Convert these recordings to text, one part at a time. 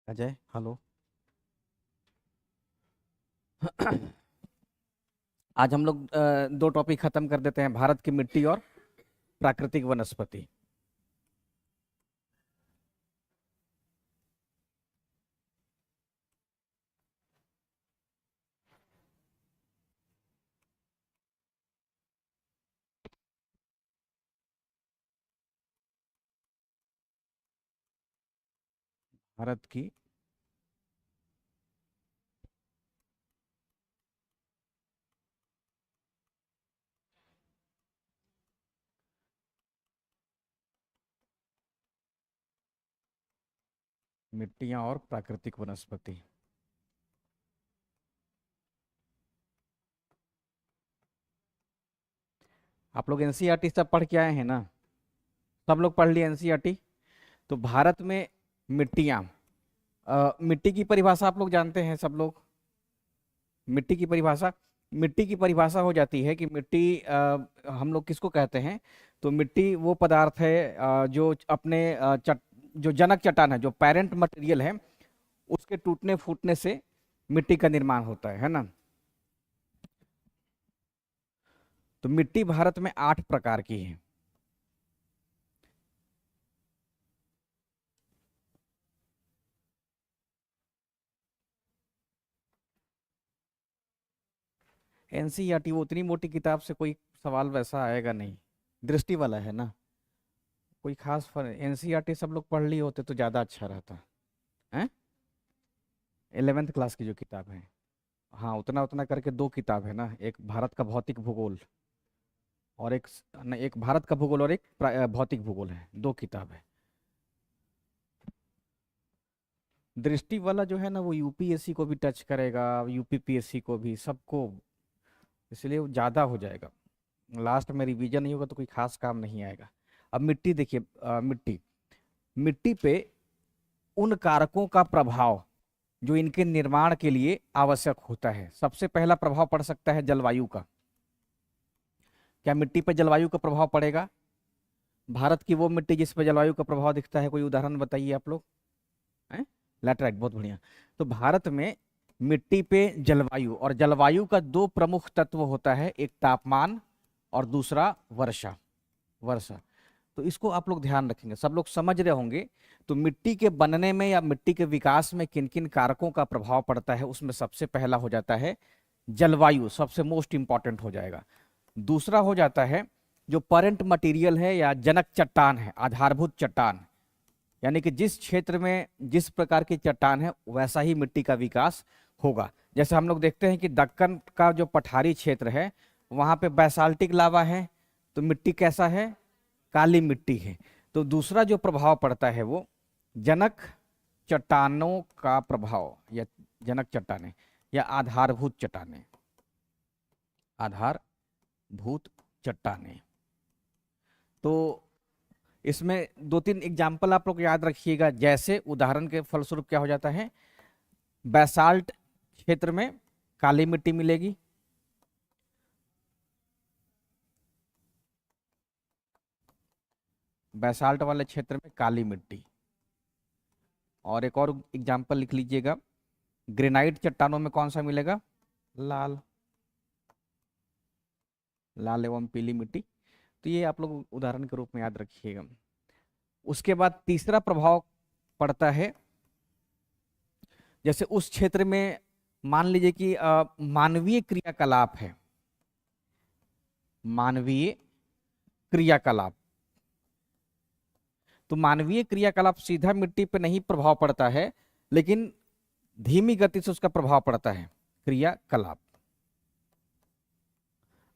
Ajay hello. आज हम लोग दो टॉपिक खत्म कर देते हैं, भारत की मिट्टी और प्राकृतिक वनस्पति। भारत की मिट्टियां और प्राकृतिक वनस्पति। आप लोग एनसीईआरटी सब पढ़ के आए हैं ना? सब लोग पढ़ लिए एनसीईआरटी। तो भारत में मिट्टियां, मिट्टी की परिभाषा आप लोग जानते हैं सब लोग। मिट्टी की परिभाषा हो जाती है कि मिट्टी हम लोग किसको कहते हैं। तो मिट्टी वो पदार्थ है जो अपने जो जनक चट्टान है, जो पेरेंट मटेरियल है, उसके टूटने फूटने से मिट्टी का निर्माण होता है ना। तो मिट्टी भारत में 8 प्रकार की है। एनसीईआरटी वो उतनी मोटी किताब से कोई सवाल वैसा आएगा नहीं, दृष्टि वाला है ना। कोई खास एनसीईआरटी सब लोग पढ़ लिए होते तो ज्यादा अच्छा रहता है। 11th क्लास की जो किताब है, हाँ उतना उतना करके दो किताब है ना, एक भारत का भौतिक भूगोल और एक भारत का भूगोल और एक भौतिक भूगोल है, दो किताब है। दृष्टि वाला जो है ना वो यूपीएससी को भी टच करेगा, यूपीपीएससी को भी, सबको, इसलिए वो ज़्यादा हो जाएगा। लास्ट में रिवीजन नहीं होगा तो कोई खास काम नहीं आएगा। अब मिट्टी देखिए, मिट्टी मिट्टी पे उन कारकों का प्रभाव जो इनके निर्माण के लिए आवश्यक होता है। सबसे पहला प्रभाव पड़ सकता है जलवायु का। क्या मिट्टी पर जलवायु का प्रभाव पड़ेगा? भारत की वो मिट्टी जिस पर जलवायु का प्रभाव दिखता है, कोई उदाहरण बताइए आप लोग। हैं? लैटराइट, बहुत बढ़िया। तो भारत में मिट्टी पे जलवायु, और जलवायु का दो प्रमुख तत्व होता है, एक तापमान और दूसरा वर्षा। वर्षा, तो इसको आप लोग ध्यान रखेंगे, सब लोग समझ रहे होंगे। तो मिट्टी के बनने में या मिट्टी के विकास में किन किन कारकों का प्रभाव पड़ता है, उसमें सबसे पहला हो जाता है जलवायु, सबसे मोस्ट इंपॉर्टेंट हो जाएगा। दूसरा हो जाता है जो पेरेंट मटेरियल है या जनक चट्टान है, आधारभूत चट्टान, यानी कि जिस क्षेत्र में जिस प्रकार की चट्टान है वैसा ही मिट्टी का विकास होगा। जैसे हम लोग देखते हैं कि दक्कन का जो पठारी क्षेत्र है वहां पे बैसाल्टिक लावा है, तो मिट्टी कैसा है? काली मिट्टी है। तो दूसरा जो प्रभाव पड़ता है वो जनक चट्टानों का प्रभाव, या जनक चट्टानें या आधारभूत चट्टानें, आधारभूत चट्टानें। तो इसमें दो तीन एग्जाम्पल आप लोग याद रखिएगा। जैसे उदाहरण के फलस्वरूप क्या हो जाता है, बैसाल्ट क्षेत्र में काली मिट्टी मिलेगी, बैसाल्ट वाले क्षेत्र में काली मिट्टी। और एक और एग्जाम्पल लिख लीजिएगा, ग्रेनाइट चट्टानों में कौन सा मिलेगा? लाल, लाल एवं पीली मिट्टी। तो ये आप लोग उदाहरण के रूप में याद रखिएगा। उसके बाद तीसरा प्रभाव पड़ता है, जैसे उस क्षेत्र में मान लीजिए कि मानवीय क्रियाकलाप है, मानवीय क्रियाकलाप। तो मानवीय क्रियाकलाप सीधा मिट्टी पे नहीं प्रभाव पड़ता है, लेकिन धीमी गति से उसका प्रभाव पड़ता है, क्रियाकलाप।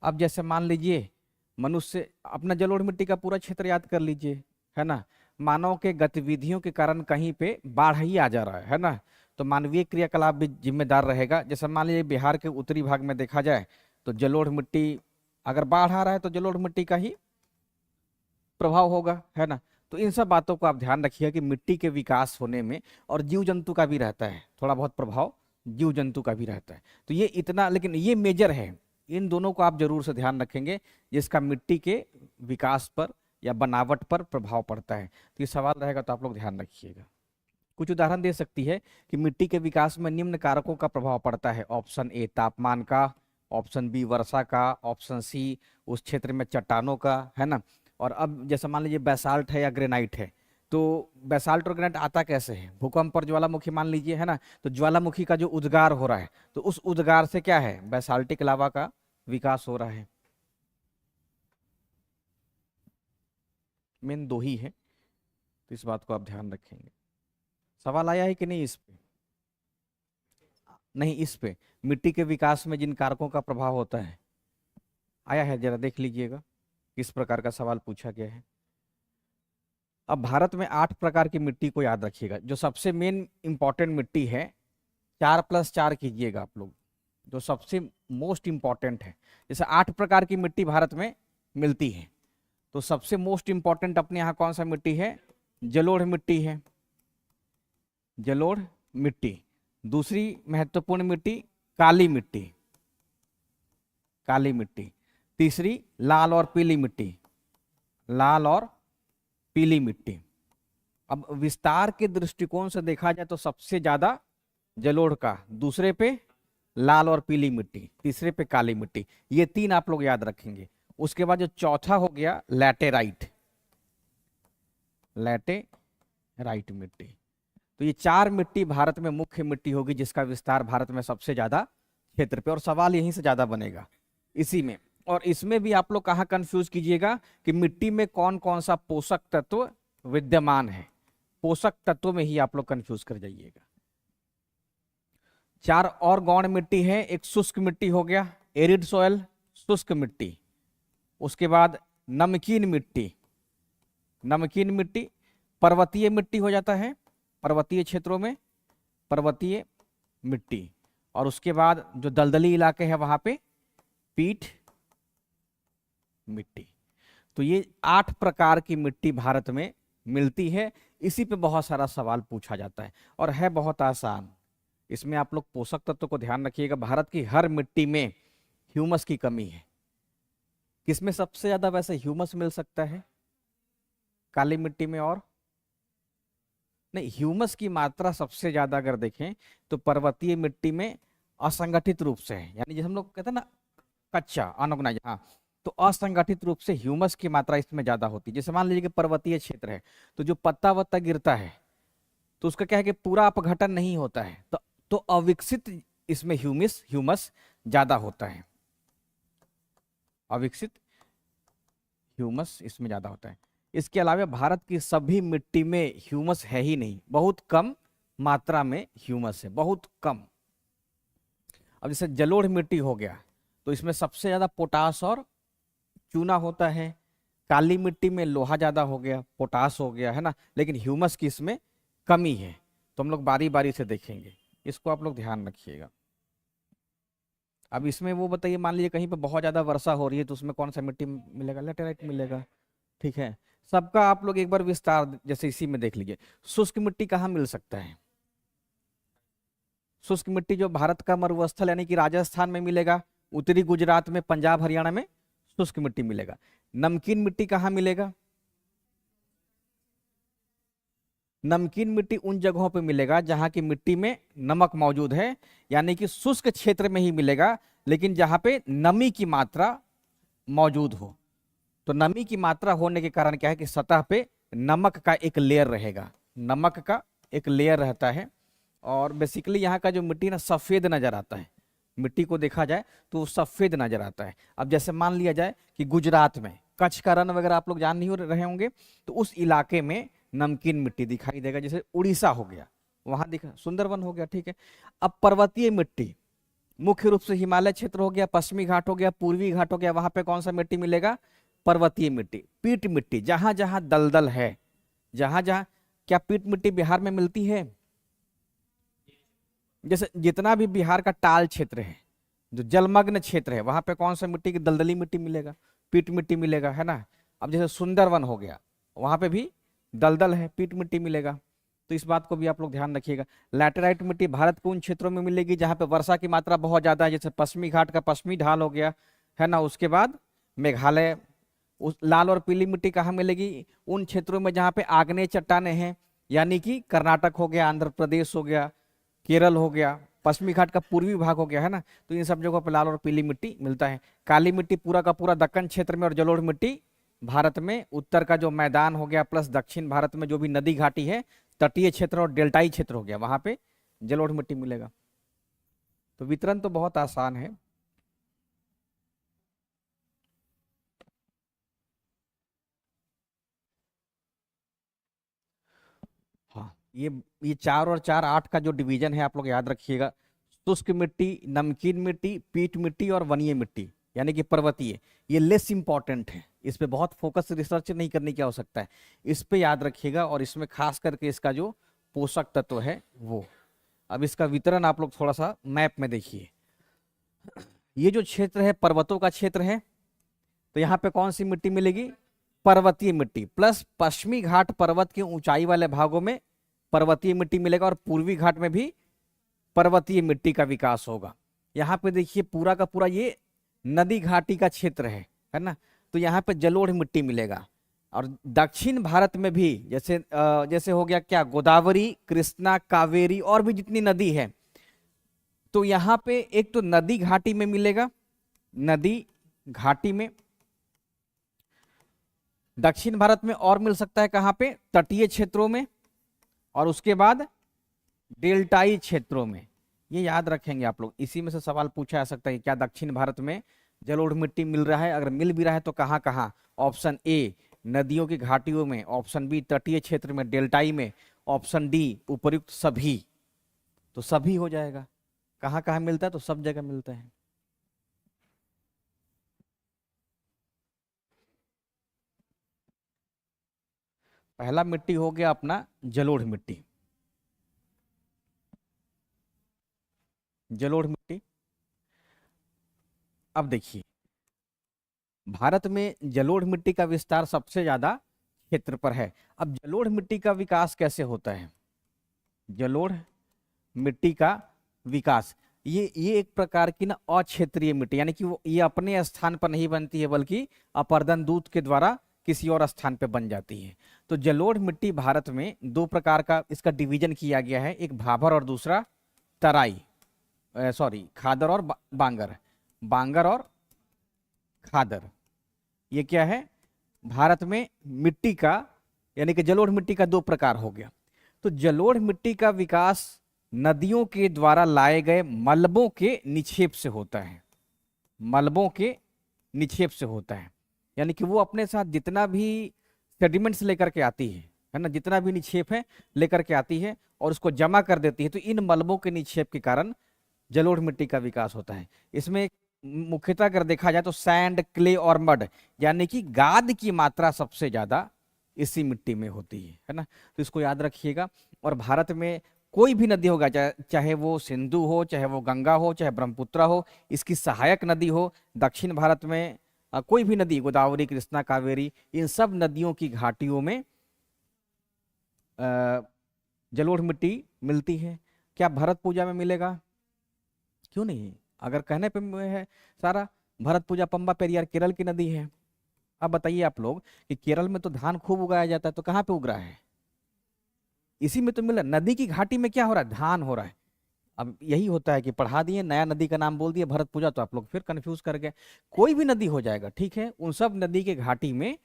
अब जैसे मान लीजिए मनुष्य, अपना जलोढ़ मिट्टी का पूरा क्षेत्र याद कर लीजिए, है ना। मानव के गतिविधियों के कारण कहीं पे बाढ़ ही आ जा रहा है ना, तो मानवीय क्रियाकलाप भी जिम्मेदार रहेगा। जैसे मान लीजिए बिहार के उत्तरी भाग में देखा जाए तो जलोढ़ मिट्टी, अगर बाढ़ आ रहा है तो जलोढ़ मिट्टी का ही प्रभाव होगा, है ना। तो इन सब बातों को आप ध्यान रखिए कि मिट्टी के विकास होने में, और जीव जंतु का भी रहता है थोड़ा बहुत प्रभाव, जीव जंतु का भी रहता है। तो ये इतना, लेकिन ये मेजर है, इन दोनों को आप जरूर से ध्यान रखेंगे जिसका मिट्टी के विकास पर या बनावट पर प्रभाव पड़ता है। तो ये सवाल रहेगा तो आप लोग ध्यान रखिएगा। कुछ उदाहरण दे सकती है कि मिट्टी के विकास में निम्न कारकों का प्रभाव पड़ता है। ऑप्शन ए तापमान का, ऑप्शन बी वर्षा का, ऑप्शन सी उस क्षेत्र में चट्टानों का, है ना। और अब जैसे मान लीजिए बेसाल्ट है या ग्रेनाइट है, तो बेसाल्ट और ग्रेनाइट आता कैसे है? भूकंप और ज्वालामुखी मान लीजिए, है ना। तो ज्वालामुखी का जो उद्गार हो रहा है, तो उस उद्गार से क्या है, बेसाल्टिक लावा का विकास हो रहा है। मेन दो ही है, तो इस बात को आप ध्यान रखेंगे। सवाल आया है कि नहीं इस पे? नहीं, इस पे मिट्टी के विकास में जिन कारकों का प्रभाव होता है, आया है, जरा देख लीजिएगा किस प्रकार का सवाल पूछा गया है। अब भारत में 8 प्रकार की मिट्टी को याद रखिएगा। जो सबसे मेन इंपॉर्टेंट मिट्टी है, 4+4 कीजिएगा आप लोग, जो सबसे मोस्ट इंपॉर्टेंट है। जैसे 8 प्रकार की मिट्टी भारत में मिलती है, तो सबसे मोस्ट इंपॉर्टेंट अपने यहाँ कौन सा मिट्टी है? जलोढ़ मिट्टी है, जलोढ़ मिट्टी। दूसरी महत्वपूर्ण मिट्टी काली मिट्टी, काली मिट्टी। तीसरी लाल और पीली मिट्टी, लाल और पीली मिट्टी। अब विस्तार के दृष्टिकोण से देखा जाए तो सबसे ज्यादा जलोढ़ का, दूसरे पे लाल और पीली मिट्टी, तीसरे पे काली मिट्टी। ये 3 आप लोग याद रखेंगे। उसके बाद जो चौथा हो गया लैटेराइट, लैटेराइट मिट्टी। तो ये 4 मिट्टी भारत में मुख्य मिट्टी होगी जिसका विस्तार भारत में सबसे ज्यादा क्षेत्र पे, और सवाल यहीं से ज्यादा बनेगा इसी में। और इसमें भी आप लोग कहाँ कंफ्यूज कीजिएगा कि मिट्टी में कौन कौन सा पोषक तत्व विद्यमान है, पोषक तत्व में ही आप लोग कंफ्यूज कर जाइएगा। 4 और गौण मिट्टी है। एक शुष्क मिट्टी हो गया, एरिड सॉयल, शुष्क मिट्टी। उसके बाद नमकीन मिट्टी, नमकीन मिट्टी। पर्वतीय मिट्टी हो जाता है, पर्वतीय क्षेत्रों में पर्वतीय मिट्टी। और उसके बाद जो दलदली इलाके हैं वहां पे पीठ मिट्टी। तो ये 8 प्रकार की मिट्टी भारत में मिलती है। इसी पे बहुत सारा सवाल पूछा जाता है और है बहुत आसान। इसमें आप लोग पोषक तत्व को ध्यान रखिएगा। भारत की हर मिट्टी में ह्यूमस की कमी है। किसमें सबसे ज्यादा वैसे ह्यूमस मिल सकता है? काली मिट्टी में। और नहीं, ह्यूमस की मात्रा सबसे ज्यादा अगर देखें तो पर्वतीय मिट्टी में असंगठित रूप से है, यानी जैसे हम लोग कहते हैं ना कच्चा, अनऑर्गेनाइज। हाँ, तो असंगठित रूप से ह्यूमस की मात्रा इसमें ज्यादा होती है। जैसे मान लीजिए कि पर्वतीय क्षेत्र है, तो जो पत्ता वत्ता गिरता है तो उसका क्या है कि पूरा अपघटन नहीं होता है, तो अविकसित इसमें ह्यूमस ज्यादा होता है, अविकसित ह्यूमस इसमें ज्यादा होता है। इसके अलावा भारत की सभी मिट्टी में ह्यूमस है ही नहीं, बहुत कम मात्रा में ह्यूमस है, बहुत कम। अब जैसे जलोढ़ मिट्टी हो गया तो इसमें सबसे ज्यादा पोटास और चूना होता है। काली मिट्टी में लोहा ज्यादा हो गया, पोटास हो गया, है ना, लेकिन ह्यूमस की इसमें कमी है। तो हम लोग बारी बारी से देखेंगे, इसको आप लोग ध्यान रखिएगा। अब इसमें वो बताइए, मान लीजिए कहीं पे बहुत ज्यादा वर्षा हो रही है तो उसमें कौन सा मिट्टी मिलेगा? लेटेराइट मिलेगा। ठीक है, सबका आप लोग एक बार विस्तार जैसे इसी में देख लीजिए। शुष्क मिट्टी कहाँ मिल सकता है? शुष्क मिट्टी जो भारत का मरुस्थल यानी कि राजस्थान में मिलेगा, उत्तरी गुजरात में, पंजाब हरियाणा में शुष्क मिट्टी मिलेगा। नमकीन मिट्टी कहाँ मिलेगा? नमकीन मिट्टी उन जगहों पे मिलेगा जहां की मिट्टी में नमक मौजूद है, यानी कि शुष्क क्षेत्र में ही मिलेगा, लेकिन जहां पे नमी की मात्रा मौजूद हो। तो नमी की मात्रा होने के कारण क्या है कि सतह पे नमक का एक लेयर रहेगा, नमक का एक लेयर रहता है। और बेसिकली यहाँ का जो मिट्टी ना सफेद नजर आता है, मिट्टी को देखा जाए तो वो सफेद नजर आता है। अब जैसे मान लिया जाए कि गुजरात में कच्छ का रण वगैरह आप लोग जान नहीं रहे होंगे, तो उस इलाके में नमकीन मिट्टी दिखाई देगा। जैसे उड़ीसा हो गया, वहां दिखा, सुंदरवन हो गया, ठीक है। अब पर्वतीय मिट्टी मुख्य रूप से हिमालय क्षेत्र हो गया, पश्चिमी घाट हो गया, पूर्वी घाट हो गया, वहां पे कौन सा मिट्टी मिलेगा? पर्वतीय मिट्टी। पीट मिट्टी, जहां जहां दलदल है, जहां जहां, क्या पीट मिट्टी बिहार में मिलती है? जैसे जितना भी बिहार का टाल क्षेत्र है, जो जलमग्न क्षेत्र है, वहां पे कौन सा मिट्टी की? दलदली मिट्टी मिलेगा, पीट मिट्टी मिलेगा, है ना। अब जैसे सुंदरवन हो गया, वहां पे भी दलदल है, पीट मिट्टी मिलेगा। तो इस बात को भी आप लोग ध्यान रखिएगा। लैटेराइट मिट्टी भारत के उन क्षेत्रों में मिलेगी जहां पे वर्षा की मात्रा बहुत ज्यादा है, जैसे पश्चिमी घाट का पश्चिमी ढाल हो गया, है ना। उसके बाद मेघालय। उस लाल और पीली मिट्टी कहाँ मिलेगी? उन क्षेत्रों में जहाँ पे आग्नेय चट्टाने हैं यानी कि कर्नाटक हो गया, आंध्र प्रदेश हो गया, केरल हो गया, पश्चिमी घाट का पूर्वी भाग हो गया, है ना। तो इन सब जगहों पर लाल और पीली मिट्टी मिलता है। काली मिट्टी पूरा का पूरा दक्कन क्षेत्र में, और जलोढ़ मिट्टी भारत में उत्तर का जो मैदान हो गया प्लस दक्षिण भारत में जो भी नदी घाटी है, तटीय क्षेत्र और डेल्टाई क्षेत्र हो गया, वहां पे जलोढ़ मिट्टी मिलेगा। तो वितरण तो बहुत आसान है। हाँ, ये 4 और 4 8 का जो डिवीजन है आप लोग याद रखिएगा। शुष्क मिट्टी, नमकीन मिट्टी, पीट मिट्टी और वनीय मिट्टी, यानी कि पर्वतीय, ये लेस इंपॉर्टेंट है। इस पे बहुत फोकस रिसर्च नहीं करने की आवश्यकता है, इस पे याद रखिएगा। और इसमें खास करके इसका जो पोषक तत्व है वो। अब इसका वितरण आप लोग थोड़ा सा मैप में देखिए। ये जो क्षेत्र है पर्वतों का क्षेत्र है, तो यहाँ पे कौन सी मिट्टी मिलेगी? पर्वतीय मिट्टी, प्लस पश्चिमी घाट पर्वत के ऊंचाई वाले भागों में पर्वतीय मिट्टी मिलेगा, और पूर्वी घाट में भी पर्वतीय मिट्टी का विकास होगा। यहाँ पे देखिए पूरा का पूरा ये नदी घाटी का क्षेत्र है ना। तो यहाँ पे जलोढ़ मिट्टी मिलेगा। और दक्षिण भारत में भी जैसे हो गया क्या, गोदावरी, कृष्णा, कावेरी और भी जितनी नदी है, तो यहाँ पे एक तो नदी घाटी में मिलेगा, नदी घाटी में। दक्षिण भारत में और मिल सकता है कहाँ पे? तटीय क्षेत्रों में, और उसके बाद डेल्टाई क्षेत्रों में। ये याद रखेंगे आप लोग। इसी में से सवाल पूछा जा सकता है कि क्या दक्षिण भारत में जलोढ़ मिट्टी मिल रहा है, अगर मिल भी रहा है तो कहाँ कहाँ? ऑप्शन ए नदियों की घाटियों में, ऑप्शन बी तटीय क्षेत्र में डेल्टाई में, ऑप्शन डी उपयुक्त सभी। तो सभी हो जाएगा। कहाँ कहाँ मिलता है? तो सब जगह मिलता है। पहला मिट्टी हो गया अपना जलोढ़ मिट्टी। जलोढ़ मिट्टी, अब देखिए भारत में जलोढ़ मिट्टी का विस्तार सबसे ज्यादा क्षेत्र पर है। अब जलोढ़ मिट्टी का विकास कैसे होता है? जलोढ़ मिट्टी का विकास, ये एक प्रकार की ना अक्षेत्रीय मिट्टी, यानी कि वो ये अपने स्थान पर नहीं बनती है, बल्कि अपर्दन दूत के द्वारा किसी और स्थान पर बन जाती है। तो जलोढ़ मिट्टी भारत में दो प्रकार का इसका डिवीजन किया गया है, एक भाभर और दूसरा तराई, सॉरी खादर और बांगर। बांगर और खादर, ये क्या है? भारत में मिट्टी का, यानी कि जलोढ़ मिट्टी का दो प्रकार हो गया। तो जलोढ़ मिट्टी का विकास नदियों के द्वारा लाए गए मलबों के निक्षेप से होता है। मलबों के निक्षेप से होता है, यानी कि वो अपने साथ जितना भी सेडिमेंट्स लेकर के आती है ना, जितना भी निक्षेप है लेकर के आती है और उसको जमा कर देती है। तो इन मलबों के निक्षेप के कारण जलोढ़ मिट्टी का विकास होता है। इसमें मुख्यतः अगर देखा जाए तो सैंड, क्ले और मड, यानी कि गाद की मात्रा सबसे ज्यादा इसी मिट्टी में होती है ना। तो इसको याद रखिएगा। और भारत में कोई भी नदी होगा, चाहे वो सिंधु हो, चाहे वो गंगा हो, चाहे ब्रह्मपुत्र हो, इसकी सहायक नदी हो, दक्षिण भारत में कोई भी नदी, गोदावरी, कृष्णा, कावेरी, इन सब नदियों की घाटियों में जलोढ़ मिट्टी मिलती है। क्या भरत पूजा में मिलेगा? क्यों नहीं? अगर कहने पे है सारा, भरत पूजा पंबा पेरियार केरल की नदी है। अब बताइए आप लोग कि केरल में तो धान खूब उगाया जाता है, तो कहाँ पे उग रहा है? इसी में तो मिल रहा है। नदी की घाटी में क्या हो रहा है? धान हो रहा है। अब यही होता है कि पढ़ा दिए, नया नदी का नाम बोल दिए भरत पूजा, तो आप लोग फिर कंफ्यूज कर गए। कोई भी नदी हो जाएगा, ठीक है, उन सब नदी के घाटी में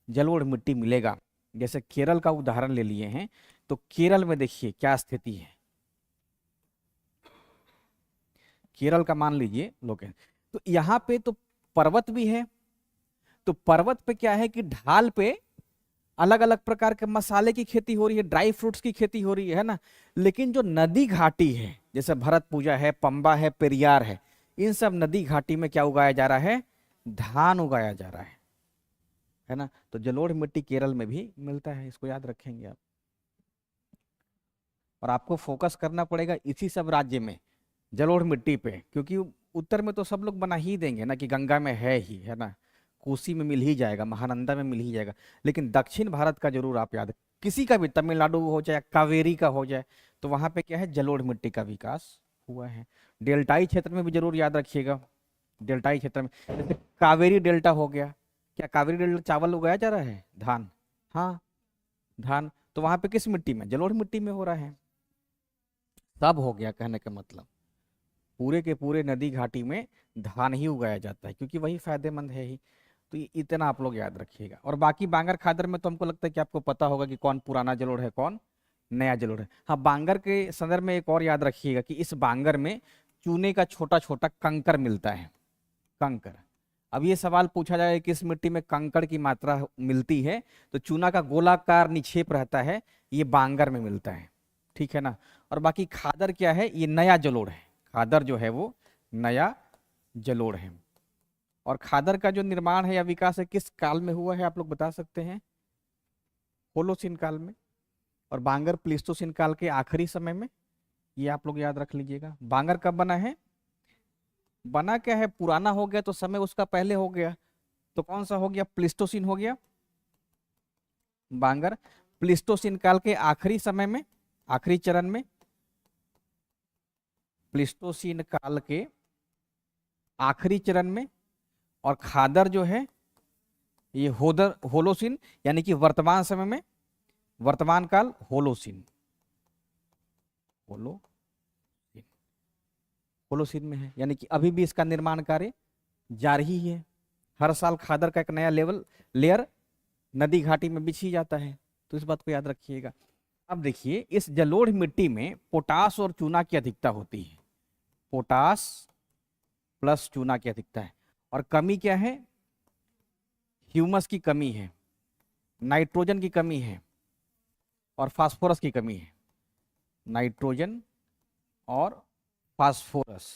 जलोढ़ मिट्टी मिलेगा। जैसे केरल का उदाहरण ले लिए हैं, तो केरल में देखिए क्या स्थिति है। केरल का मान लीजिए लोग, तो यहाँ पे तो पर्वत भी है। तो पर्वत पे क्या है कि ढाल पे अलग अलग प्रकार के मसाले की खेती हो रही है, ड्राई फ्रूट्स की खेती हो रही है ना। लेकिन जो नदी घाटी है, जैसे भरत पूजा है, पंबा है, पेरियार है, इन सब नदी घाटी में क्या उगाया जा रहा है? धान उगाया जा रहा है ना। तो जलोढ़ मिट्टी केरल में भी मिलता है, इसको याद रखेंगे आप। और आपको फोकस करना पड़ेगा इसी सब राज्य में जलोढ़ मिट्टी पे, क्योंकि उत्तर में तो सब लोग बना ही देंगे ना कि गंगा में है ही, है ना, कोसी में मिल ही जाएगा, महानंदा में मिल ही जाएगा। लेकिन दक्षिण भारत का जरूर आप याद, किसी का भी, तमिलनाडु हो जाए, कावेरी का हो जाए, तो वहां पे क्या है? जलोढ़ मिट्टी का विकास हुआ है। डेल्टाई क्षेत्र में भी जरूर याद रखिएगा। डेल्टाई क्षेत्र में जैसे कावेरी डेल्टा हो गया, क्या कावेरी डेल्टा चावल उगाया जा रहा है? धान, हाँ धान। तो वहां पे किस मिट्टी में, जलोढ़ मिट्टी में हो रहा है। सब हो गया कहने का मतलब, पूरे के पूरे नदी घाटी में धान ही उगाया जाता है क्योंकि वही फायदेमंद है ही। तो इतना आप लोग याद रखिएगा। और बाकी बांगर खादर में तो हमको लगता है कि आपको पता होगा कि कौन पुराना जलोढ़ है कौन नया जलोढ़ है। हाँ, बांगर के संदर्भ में एक और याद रखिएगा कि इस बांगर में चूने का छोटा छोटा कंकर मिलता है, कंकर। अब ये सवाल पूछा जाए किस मिट्टी में कंकड़ की मात्रा मिलती है, तो चूना का गोलाकार निक्षेप रहता है, ये बांगर में मिलता है, ठीक है ना। और बाकी खादर क्या है, ये नया जलोढ़ है, खादर जो है वो नया जलोढ़ है। और खादर का जो निर्माण है या विकास है किस काल में हुआ है आप लोग बता सकते हैं, होलोसीन काल में। और बांगर प्लीस्टोसीन काल के आखिरी समय में, ये आप लोग याद रख लीजिएगा। बांगर कब बना है, बना क्या है, पुराना हो गया तो समय उसका पहले हो गया, तो कौन सा हो गया, प्लीस्टोसीन हो गया। बांगर प्लीस्टोसीन काल के आखिरी समय में, आखिरी चरण में, प्लीस्टोसीन काल के आखिरी चरण में। और खादर जो है ये होलोसीन यानी कि वर्तमान समय में, वर्तमान काल होलोसीन, होलोसीन में है, यानी कि अभी भी इसका निर्माण कार्य जारी ही है। हर साल खादर का एक नया लेयर नदी घाटी में बिछी जाता है, तो इस बात को याद रखिएगा। अब देखिए इस जलोढ़ मिट्टी में पोटास और चूना की अधिकता होती है, पोटास प्लस चूना की अधिकता है। और कमी क्या है, ह्यूमस की कमी है, नाइट्रोजन की कमी है और फास्फोरस की कमी है, नाइट्रोजन और फास्फोरस,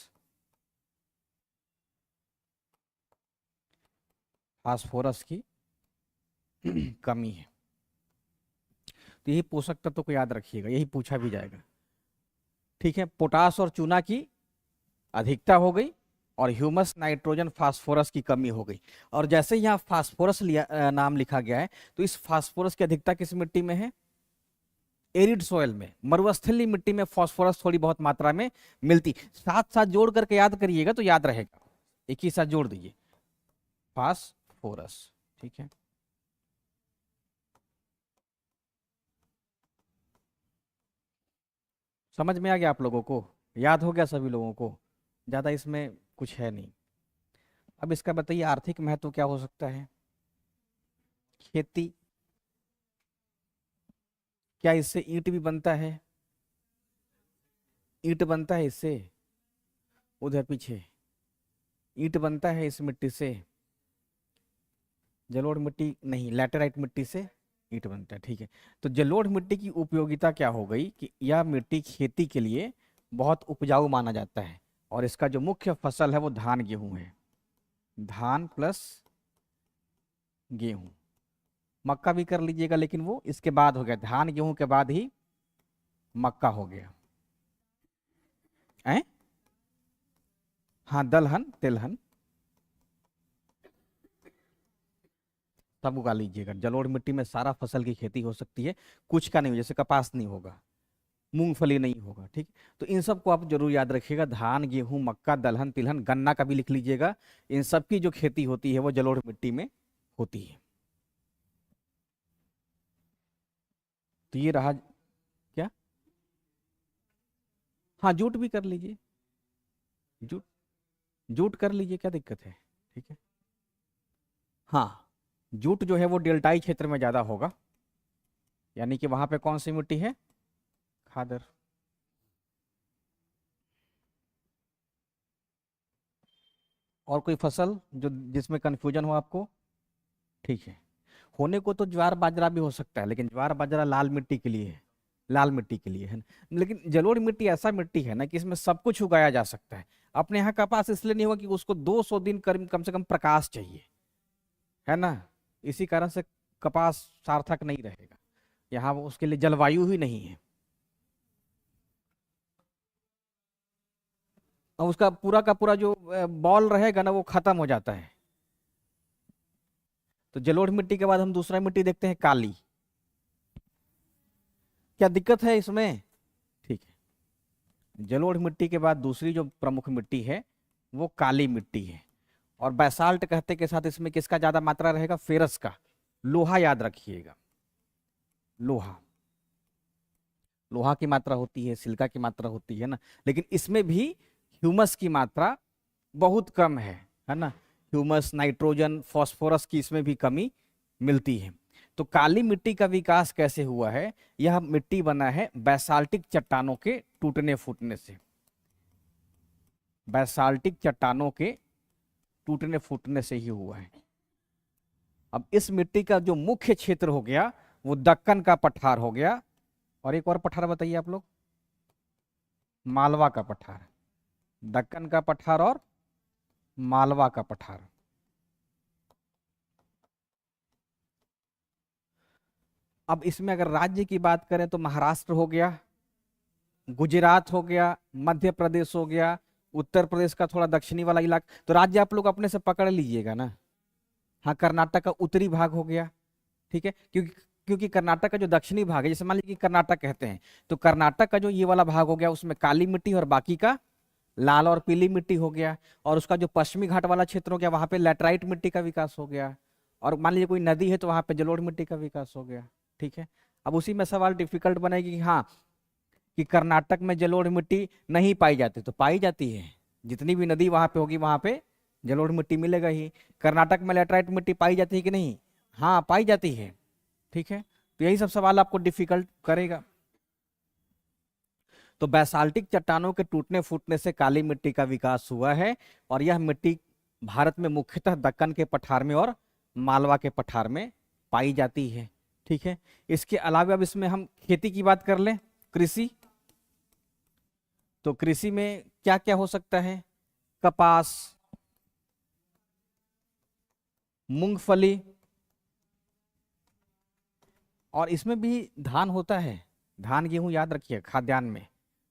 फास्फोरस की कमी है। तो यही पोषक तत्व को याद रखिएगा, यही पूछा भी जाएगा, ठीक है। पोटास और चूना की अधिकता हो गई और ह्यूमस नाइट्रोजन फास्फोरस की कमी हो गई। और जैसे यहाँ फास्फोरस नाम लिखा गया है, तो इस फास्फोरस की अधिकता किस मिट्टी में है, एरिड सॉइल में, मरुस्थलीय मिट्टी में फास्फोरस थोड़ी बहुत मात्रा में मिलती। साथ साथ जोड़ करके याद करिएगा तो याद रहेगा, एक ही साथ जोड़ दीजिए, फास्फोरस, ठीक है। समझ में आ गया आप लोगों को, याद हो गया सभी लोगों को, ज्यादा इसमें कुछ है नहीं। अब इसका बताइए आर्थिक महत्व क्या हो सकता है, खेती, क्या इससे ईंट भी बनता है, ईंट बनता है इससे, उधर पीछे ईंट बनता है इस मिट्टी से, जलोढ़ मिट्टी नहीं, लैटेराइट मिट्टी से ईंट बनता है, ठीक है। तो जलोढ़ मिट्टी की उपयोगिता क्या हो गई कि यह मिट्टी खेती के लिए बहुत उपजाऊ माना जाता है और इसका जो मुख्य फसल है वो धान गेहूं है, धान प्लस गेहूं। मक्का भी कर लीजिएगा लेकिन वो इसके बाद हो गया, धान गेहूं के बाद ही मक्का हो गया है। हाँ, दलहन तिलहन सब उगा लीजिएगा। जलोढ़ मिट्टी में सारा फसल की खेती हो सकती है, कुछ का नहीं, जैसे कपास नहीं होगा, मूंगफली नहीं होगा, ठीक। तो इन सब को आप जरूर याद रखिएगा, धान गेहूं मक्का दलहन तिलहन, गन्ना का भी लिख लीजिएगा। इन सब की जो खेती होती है वो जलोढ़ मिट्टी में होती है। तो ये रहा क्या, हाँ जूट भी कर लीजिए, जूट जूट कर लीजिए, क्या दिक्कत है, ठीक है। हाँ, जूट जो है वो डेल्टाई क्षेत्र में ज्यादा होगा, यानी कि वहां पे कौन सी मिट्टी है, खादर। और कोई फसल जो जिसमें कंफ्यूजन हो आपको, ठीक है। होने को तो ज्वार बाजरा भी हो सकता है, लेकिन ज्वार बाजरा लाल मिट्टी के लिए है, लाल मिट्टी के लिए है ना। लेकिन जलोढ़ मिट्टी ऐसा मिट्टी है ना कि इसमें सब कुछ उगाया जा सकता है। अपने यहाँ कपास इसलिए नहीं होगा कि उसको 200 दिन कम से कम प्रकाश चाहिए, है ना, इसी कारण से कपास सार्थक नहीं रहेगा यहाँ, वो उसके लिए जलवायु ही नहीं है। और उसका पूरा का पूरा जो बॉल रहेगा ना वो खत्म हो जाता है। तो जलोढ़ मिट्टी के बाद हम दूसरा मिट्टी देखते हैं, काली। क्या दिक्कत है इसमें, ठीक है। जलोढ़ मिट्टी के बाद दूसरी जो प्रमुख मिट्टी है वो काली मिट्टी है। और बैसाल्ट कहते के साथ इसमें किसका ज्यादा मात्रा रहेगा, फेरस का, लोहा याद रखिएगा, लोहा। लोहा की मात्रा होती है, सिलिका की मात्रा होती है ना, लेकिन इसमें भी ह्यूमस की मात्रा बहुत कम है ना। ह्यूमस, नाइट्रोजन, फास्फोरस की इसमें भी कमी मिलती है। तो काली मिट्टी का विकास कैसे हुआ है? यह मिट्टी बना है बैसाल्टिक चट्टानों के टूटने फूटने से। बैसाल्टिक चट्टानों के टूटने फूटने से ही हुआ है। अब इस मिट्टी का जो मुख्य क्षेत्र हो गया वो दक्कन का पठार हो गया, और एक और पठार बताइए आप लोग, मालवा का पठार। दक्कन का पठार और मालवा का पठार। अब इसमें अगर राज्य की बात करें तो महाराष्ट्र हो गया, गुजरात हो गया, मध्य प्रदेश हो गया, उत्तर प्रदेश का थोड़ा दक्षिणी वाला इलाका, तो राज्य आप लोग अपने से पकड़ लीजिएगा ना। हाँ, कर्नाटक का उत्तरी भाग हो गया, ठीक है, क्योंकि क्योंकि कर्नाटक का जो दक्षिणी भाग है, जैसे मान लीजिए कि कर्नाटक कहते हैं, तो कर्नाटक का जो ये वाला भाग हो गया उसमें काली मिट्टी और बाकी का लाल और पीली मिट्टी हो गया। और उसका जो पश्चिमी घाट वाला क्षेत्र हो गया वहां पे लैटराइट मिट्टी का विकास हो गया। और मान लीजिए कोई नदी है तो वहां पे जलोढ़ मिट्टी का विकास हो गया, ठीक है। अब उसी में सवाल डिफिकल्ट बनेगी कि हाँ, कि कर्नाटक में जलोढ़ मिट्टी नहीं पाई जाती, तो पाई जाती है, जितनी भी नदी वहां पे होगी वहां पे जलोढ़ मिट्टी मिलेगा ही। कर्नाटक में लैटराइट मिट्टी पाई जाती है कि नहीं? हाँ, पाई जाती है, ठीक है। तो यही सब सवाल आपको डिफिकल्ट करेगा। तो बैसाल्टिक चट्टानों के टूटने फूटने से काली मिट्टी का विकास हुआ है, और यह मिट्टी भारत में मुख्यतः दक्कन के पठार में और मालवा के पठार में पाई जाती है, ठीक है। इसके अलावा अब इसमें हम खेती की बात कर लें, कृषि। तो कृषि में क्या क्या हो सकता है? कपास, मूंगफली, और इसमें भी धान होता है, धान गेहूं याद रखिए खाद्यान्न में,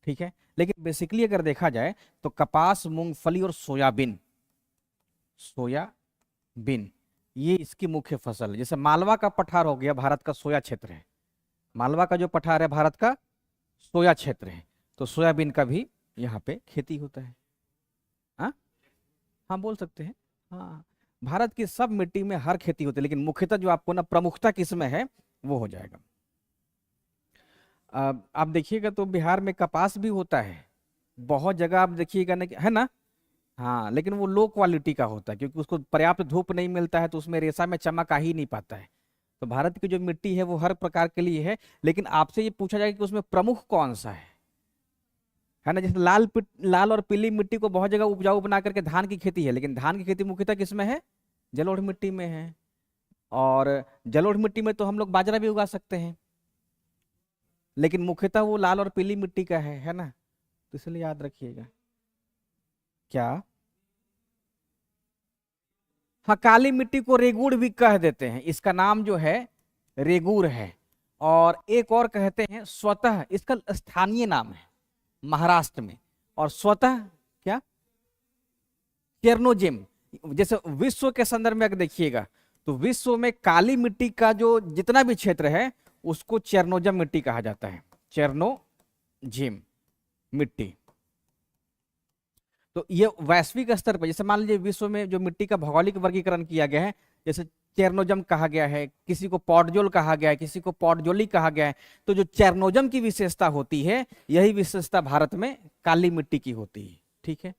ठीक है। लेकिन बेसिकली अगर देखा जाए तो कपास, मूंगफली और सोयाबीन, सोयाबीन ये इसकी मुख्य फसल है। जैसे मालवा का पठार हो गया, भारत का सोया क्षेत्र है। मालवा का जो पठार है भारत का सोया क्षेत्र है, तो सोयाबीन का भी यहाँ पे खेती होता है। हाँ हाँ, बोल सकते हैं। हाँ, भारत की सब मिट्टी में हर खेती होती है, लेकिन मुख्यतः जो आपको ना प्रमुखता किसमें है वो हो जाएगा। आप देखिएगा तो बिहार में कपास भी होता है, बहुत जगह आप देखिएगा ना, है ना। हाँ, लेकिन वो लो क्वालिटी का होता है, क्योंकि उसको पर्याप्त धूप नहीं मिलता है, तो उसमें रेशा में चमक आ ही नहीं पाता है। तो भारत की जो मिट्टी है वो हर प्रकार के लिए है। लेकिन आपसे ये पूछा जाए कि उसमें प्रमुख कौन सा है ना, जैसे लाल और पीली मिट्टी को बहुत जगह उपजाऊ बना करके धान की खेती है, लेकिन धान की खेती मुख्यतः किसमें है? जलोढ़ मिट्टी में है। और जलोढ़ मिट्टी में तो हम लोग बाजरा भी उगा सकते हैं, लेकिन मुख्यतः वो लाल और पीली मिट्टी का है ना। तो इसलिए याद रखिएगा। क्या? हाँ, काली मिट्टी को रेगूर भी कह देते हैं, इसका नाम जो है रेगूर है। और एक और कहते हैं स्वतः, इसका स्थानीय नाम है महाराष्ट्र में। और स्वतः क्या? चेरनोजेम। जैसे विश्व के संदर्भ में अगर देखिएगा तो विश्व में काली मिट्टी का जो जितना भी क्षेत्र है उसको चेरनोजम मिट्टी कहा जाता है, चेरनोजिम मिट्टी। तो ये वैश्विक स्तर पर, जैसे मान लीजिए विश्व में जो मिट्टी का भौगोलिक वर्गीकरण किया गया है, जैसे चेरनोजम कहा गया है, किसी को पॉडजोल कहा गया है, किसी को पॉडजोली कहा गया है। तो जो चेरनोजम की विशेषता होती है, यही विशेषता भारत में काली मिट्टी की होती है, ठीक है।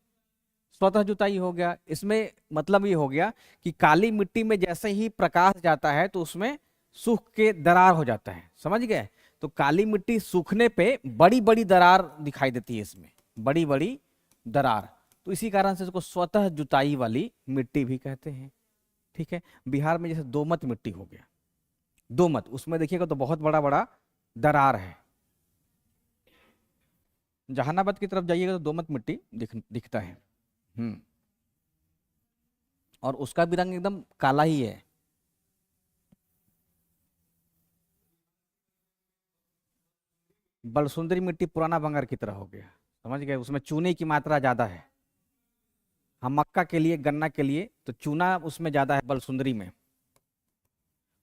स्वतः जुताई हो गया, इसमें मतलब ये हो गया कि काली मिट्टी में जैसे ही प्रकाश जाता है तो उसमें सूख के दरार हो जाता है, समझ गए। तो काली मिट्टी सूखने पे बड़ी बड़ी दरार दिखाई देती है, इसमें बड़ी बड़ी दरार। तो इसी कारण से इसको स्वतः जुताई वाली मिट्टी भी कहते हैं, ठीक है। बिहार में जैसे दोमट मिट्टी हो गया, दोमट, उसमें देखिएगा तो बहुत बड़ा बड़ा दरार है। जहानाबाद की तरफ जाइएगा तो दोमट मिट्टी दिखता है। और उसका भी रंग एकदम काला ही है। बलसुंदरी मिट्टी पुराना बंगाल की तरह हो गया, समझ गए, उसमें चूने की मात्रा ज्यादा है। हम मक्का के लिए, गन्ना के लिए तो चूना उसमें ज्यादा है बलसुंदरी में।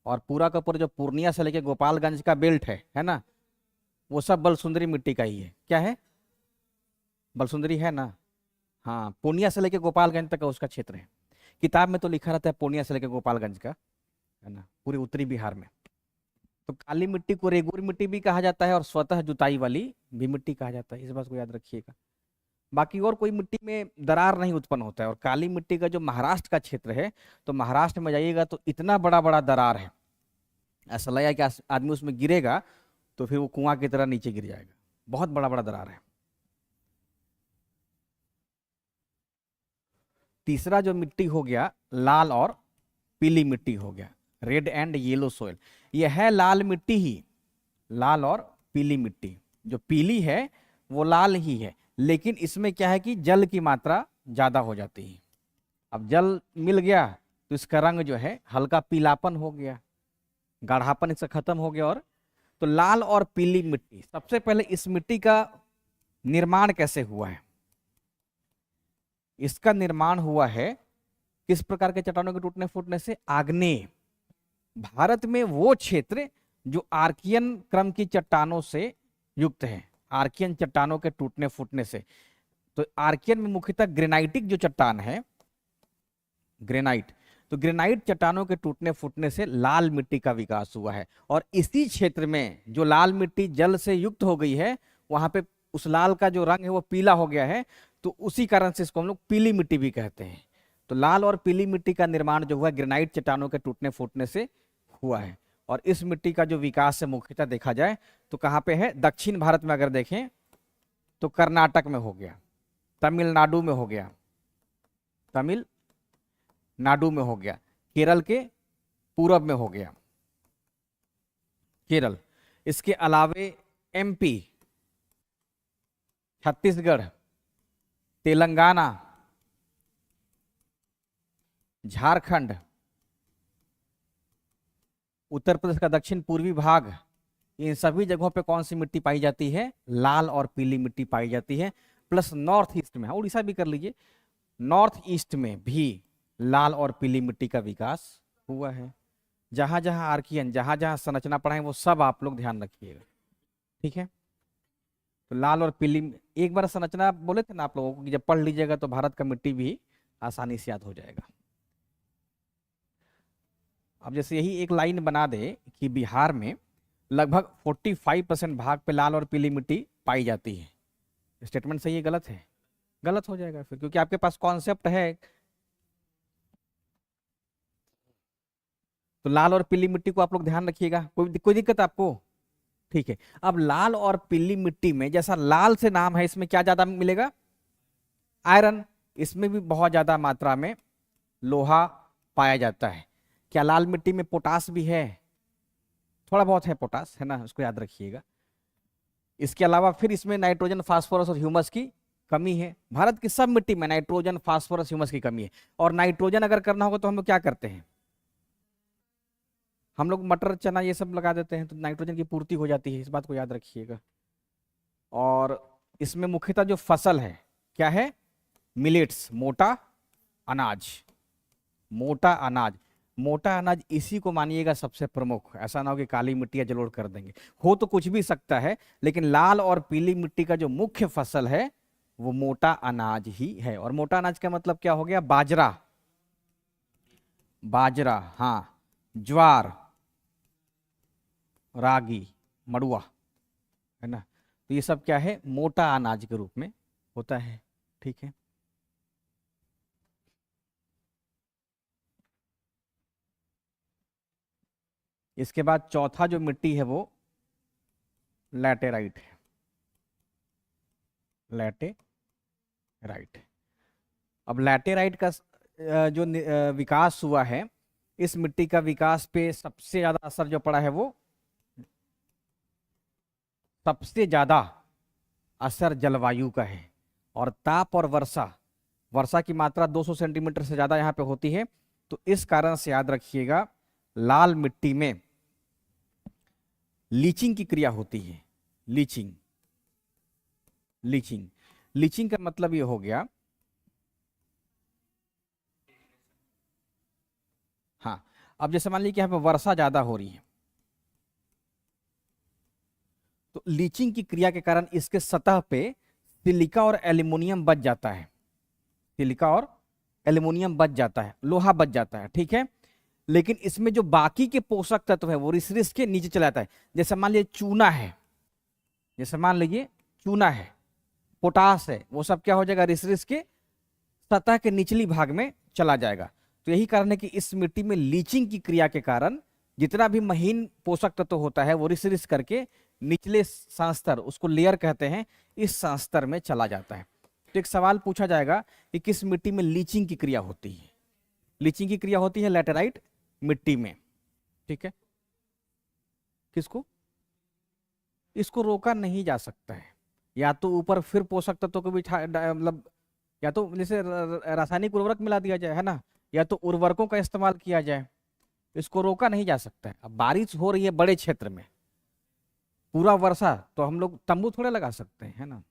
और पूरा का पूरा जो पूर्णिया से लेके गोपालगंज का बेल्ट है ना, वो सब बलसुंदरी मिट्टी का ही है। क्या है? बलसुंदरी है ना। हाँ, पूर्णिया से लेके गोपालगंज तक का उसका क्षेत्र है। किताब में तो लिखा रहता है पूर्णिया से लेके गोपालगंज का, है ना, पूरे उत्तरी बिहार में। तो काली मिट्टी को रेगुर मिट्टी भी कहा जाता है और स्वतः जुताई वाली भी मिट्टी कहा जाता है, इस बात को याद रखिएगा। बाकी और कोई मिट्टी में दरार नहीं उत्पन्न होता है। और काली मिट्टी का जो महाराष्ट्र का क्षेत्र है, तो महाराष्ट्र में जाइएगा तो इतना बड़ा बड़ा दरार है, ऐसा लगेगा कि आदमी उसमें गिरेगा तो फिर वो कुआं की तरह नीचे गिर जाएगा, बहुत बड़ा बड़ा दरार है। तीसरा जो मिट्टी हो गया लाल और पीली मिट्टी हो गया, रेड एंड येलो सोयल। यह है लाल मिट्टी ही, लाल और पीली मिट्टी। जो पीली है वो लाल ही है, लेकिन इसमें क्या है कि जल की मात्रा ज्यादा हो जाती है। अब जल मिल गया तो इसका रंग जो है हल्का पीलापन हो गया, गाढ़ापन इसका खत्म हो गया। और तो लाल और पीली मिट्टी, सबसे पहले इस मिट्टी का निर्माण कैसे हुआ है? इसका निर्माण हुआ है किस प्रकार के चट्टानों के टूटने फूटने से? आग्नेय भारत में वो क्षेत्र जो आर्कियन क्रम की चट्टानों से युक्त है, आर्कियन चट्टानों के टूटने फूटने से। तो आर्कियन में मुख्यतः ग्रेनाइटिक जो चट्टान है, ग्रेनाइट, तो ग्रेनाइट चट्टानों के टूटने फूटने से लाल मिट्टी का विकास हुआ है। और इसी क्षेत्र में जो लाल मिट्टी जल से युक्त हो गई है, वहां पे उस लाल का जो रंग है वो पीला हो गया है, तो उसी कारण से इसको हम लोग पीली मिट्टी भी कहते हैं। तो लाल और पीली मिट्टी का निर्माण जो हुआ ग्रेनाइट चट्टानों के टूटने फूटने से हुआ है। और इस मिट्टी का जो विकास है मुख्यतः देखा जाए तो कहाँ पे है? दक्षिण भारत में अगर देखें तो कर्नाटक में हो गया, तमिलनाडु में हो गया, तमिलनाडु में हो गया, केरल के पूरब में हो गया, केरल। इसके अलावे एमपी, छत्तीसगढ़, तेलंगाना, झारखंड, उत्तर प्रदेश का दक्षिण पूर्वी भाग, इन सभी जगहों पे कौन सी मिट्टी पाई जाती है? लाल और पीली मिट्टी पाई जाती है। प्लस नॉर्थ ईस्ट में, उड़ीसा भी कर लीजिए, नॉर्थ ईस्ट में भी लाल और पीली मिट्टी का विकास हुआ है। जहां जहां आर्कियन, जहां जहां संरचना पढ़ाएं वो सब आप लोग ध्यान रखिएगा, ठीक है? तो लाल और पीली, एक बार संरचना बोले थे ना आप लोगों को कि जब पढ़ लीजिएगा तो भारत का मिट्टी भी आसानी से याद हो जाएगा। अब जैसे यही एक लाइन बना दे कि बिहार में लगभग 45% भाग पे लाल और पीली मिट्टी पाई जाती है, स्टेटमेंट सही है गलत है? गलत हो जाएगा फिर, क्योंकि आपके पास कॉन्सेप्ट है। तो लाल और पीली मिट्टी को आप लोग ध्यान रखिएगा, कोई दिक्कत आपको? ठीक है। अब लाल और पीली मिट्टी में, जैसा लाल से नाम है, इसमें क्या ज्यादा मिलेगा? आयरन। इसमें भी बहुत ज्यादा मात्रा में लोहा पाया जाता है। क्या लाल मिट्टी में पोटास भी है? थोड़ा बहुत है पोटास, है ना, उसको याद रखिएगा। इसके अलावा फिर इसमें नाइट्रोजन, फास्फोरस और ह्यूमस की कमी है। भारत की सब मिट्टी में नाइट्रोजन, फास्फोरस, ह्यूमस की कमी है। और नाइट्रोजन अगर करना होगा तो हम लोग क्या करते हैं? हम लोग मटर, चना ये सब लगा देते हैं, तो नाइट्रोजन की पूर्ति हो जाती है, इस बात को याद रखिएगा। और इसमें मुख्यतः जो फसल है क्या है? मिलेट्स, मोटा अनाज, मोटा अनाज। मोटा अनाज इसी को मानिएगा सबसे प्रमुख, ऐसा ना हो कि काली मिट्टी जलोढ़ कर देंगे, हो तो कुछ भी सकता है, लेकिन लाल और पीली मिट्टी का जो मुख्य फसल है वो मोटा अनाज ही है। और मोटा अनाज का मतलब क्या हो गया? बाजरा, बाजरा, हाँ, ज्वार, रागी, मड़ुआ, है ना। तो ये सब क्या है? मोटा अनाज के रूप में होता है, ठीक है। इसके बाद चौथा जो मिट्टी है वो लैटेराइट है, लैटेराइट। अब लैटेराइट का जो विकास हुआ है, इस मिट्टी का विकास पे सबसे ज्यादा असर जो पड़ा है वो, सबसे ज्यादा असर जलवायु का है। और ताप और वर्षा, वर्षा की मात्रा 200 सेंटीमीटर से ज्यादा यहाँ पे होती है। तो इस कारण से याद रखिएगा लाल मिट्टी में लीचिंग की क्रिया होती है। लीचिंग, लीचिंग, लीचिंग का मतलब ये हो गया, हाँ, अब जैसे मान लीजिए कि यहाँ पे वर्षा ज्यादा हो रही है, तो लीचिंग की क्रिया के कारण इसके सतह पे सिलिका और एल्यूमिनियम बच जाता है, सिलिका और एल्यूमिनियम बच जाता है, लोहा बच जाता है, ठीक है। लेकिन इसमें जो बाकी के पोषक तत्व है वो रिस रिस के नीचे चला जाता है। जैसे मान लीजिए चूना है, जैसे मान लीजिए चूना है, पोटास है, वो सब क्या हो जाएगा, रिस रिस के सतह के निचली भाग में चला जाएगा। तो यही कारण है कि इस मिट्टी में लीचिंग की क्रिया के कारण जितना भी महीन पोषक तत्व होता है वो रिस रिस करके निचले संस्तर, उसको लेयर कहते हैं, इस संस्तर में चला जाता है। तो एक सवाल पूछा जाएगा कि किस मिट्टी में लीचिंग की क्रिया होती है। लीचिंग की क्रिया होती है लैटेराइट मिट्टी में, ठीक है। किसको, इसको रोका नहीं जा सकता है, या तो ऊपर फिर पोषक तत्वों को भी मतलब या तो जैसे रासायनिक उर्वरक मिला दिया जाए, है ना, या तो उर्वरकों का इस्तेमाल किया जाए, इसको रोका नहीं जा सकता है। अब बारिश हो रही है बड़े क्षेत्र में पूरा वर्षा, तो हम लोग तंबू थोड़े लगा सकते हैं, है ना।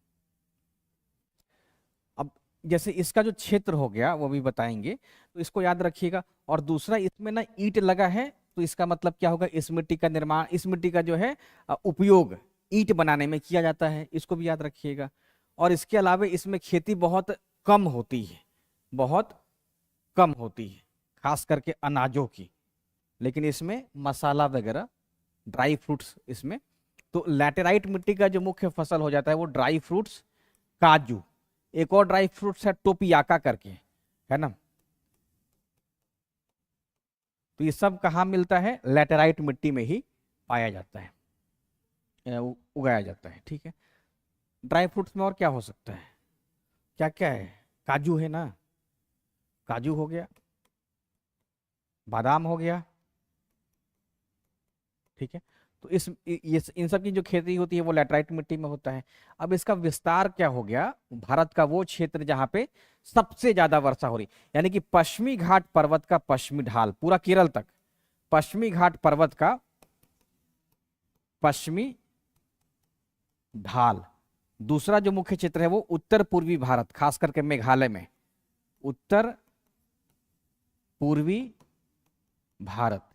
अब जैसे इसका जो क्षेत्र हो गया वो भी बताएंगे, तो इसको याद रखिएगा। और दूसरा, इसमें ना ईंट लगा है, तो इसका मतलब क्या होगा, इस मिट्टी का निर्माण, इस मिट्टी का जो है उपयोग ईंट बनाने में किया जाता है, इसको भी याद रखिएगा। और इसके अलावा इसमें खेती बहुत कम होती है, बहुत कम होती है, खास करके अनाजों की, लेकिन इसमें मसाला वगैरह, ड्राई फ्रूट्स इसमें। तो लैटेराइट मिट्टी का जो मुख्य फसल हो जाता है वो ड्राई फ्रूट्स, काजू, एक और ड्राई फ्रूट्स है टोपियाका करके, है ना। तो ये सब कहाँ मिलता है, लैटेराइट मिट्टी में ही पाया जाता है, उगाया जाता है, ठीक है। ड्राई फ्रूट्स में और क्या हो सकता है, क्या क्या है, काजू है ना, काजू हो गया, बादाम हो गया, ठीक है। तो ये इन सब की जो खेती होती है वो लैटेराइट मिट्टी में होता है। अब इसका विस्तार क्या हो गया, भारत का वो क्षेत्र जहां पे सबसे ज्यादा वर्षा हो रही, यानी कि पश्चिमी घाट पर्वत का पश्चिमी ढाल पूरा केरल तक, पश्चिमी घाट पर्वत का पश्चिमी ढाल। दूसरा जो मुख्य क्षेत्र है वो उत्तर पूर्वी भारत, खास करके मेघालय में, उत्तर पूर्वी भारत।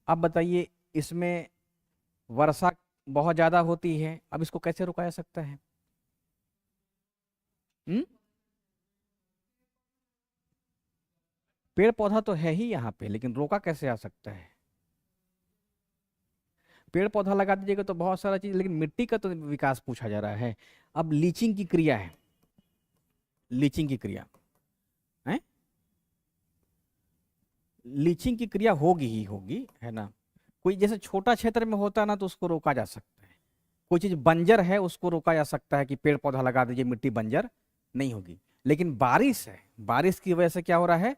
अब बताइए, इसमें वर्षा बहुत ज्यादा होती है, अब इसको कैसे रुका जा सकता है? हम्म, पेड़ पौधा तो है ही यहाँ पे, लेकिन रोका कैसे आ सकता है? पेड़ पौधा लगा दीजिएगा तो बहुत सारा चीज, लेकिन मिट्टी का तो विकास पूछा जा रहा है। अब लीचिंग की क्रिया है, लीचिंग की क्रिया है, लीचिंग की क्रिया होगी ही होगी, है ना। कोई जैसे छोटा क्षेत्र में होता है ना तो उसको रोका जा सकता है, कोई चीज बंजर है उसको रोका जा सकता है कि पेड़ पौधा लगा दीजिए, मिट्टी बंजर नहीं होगी। लेकिन बारिश है, बारिश की वजह से क्या हो रहा है,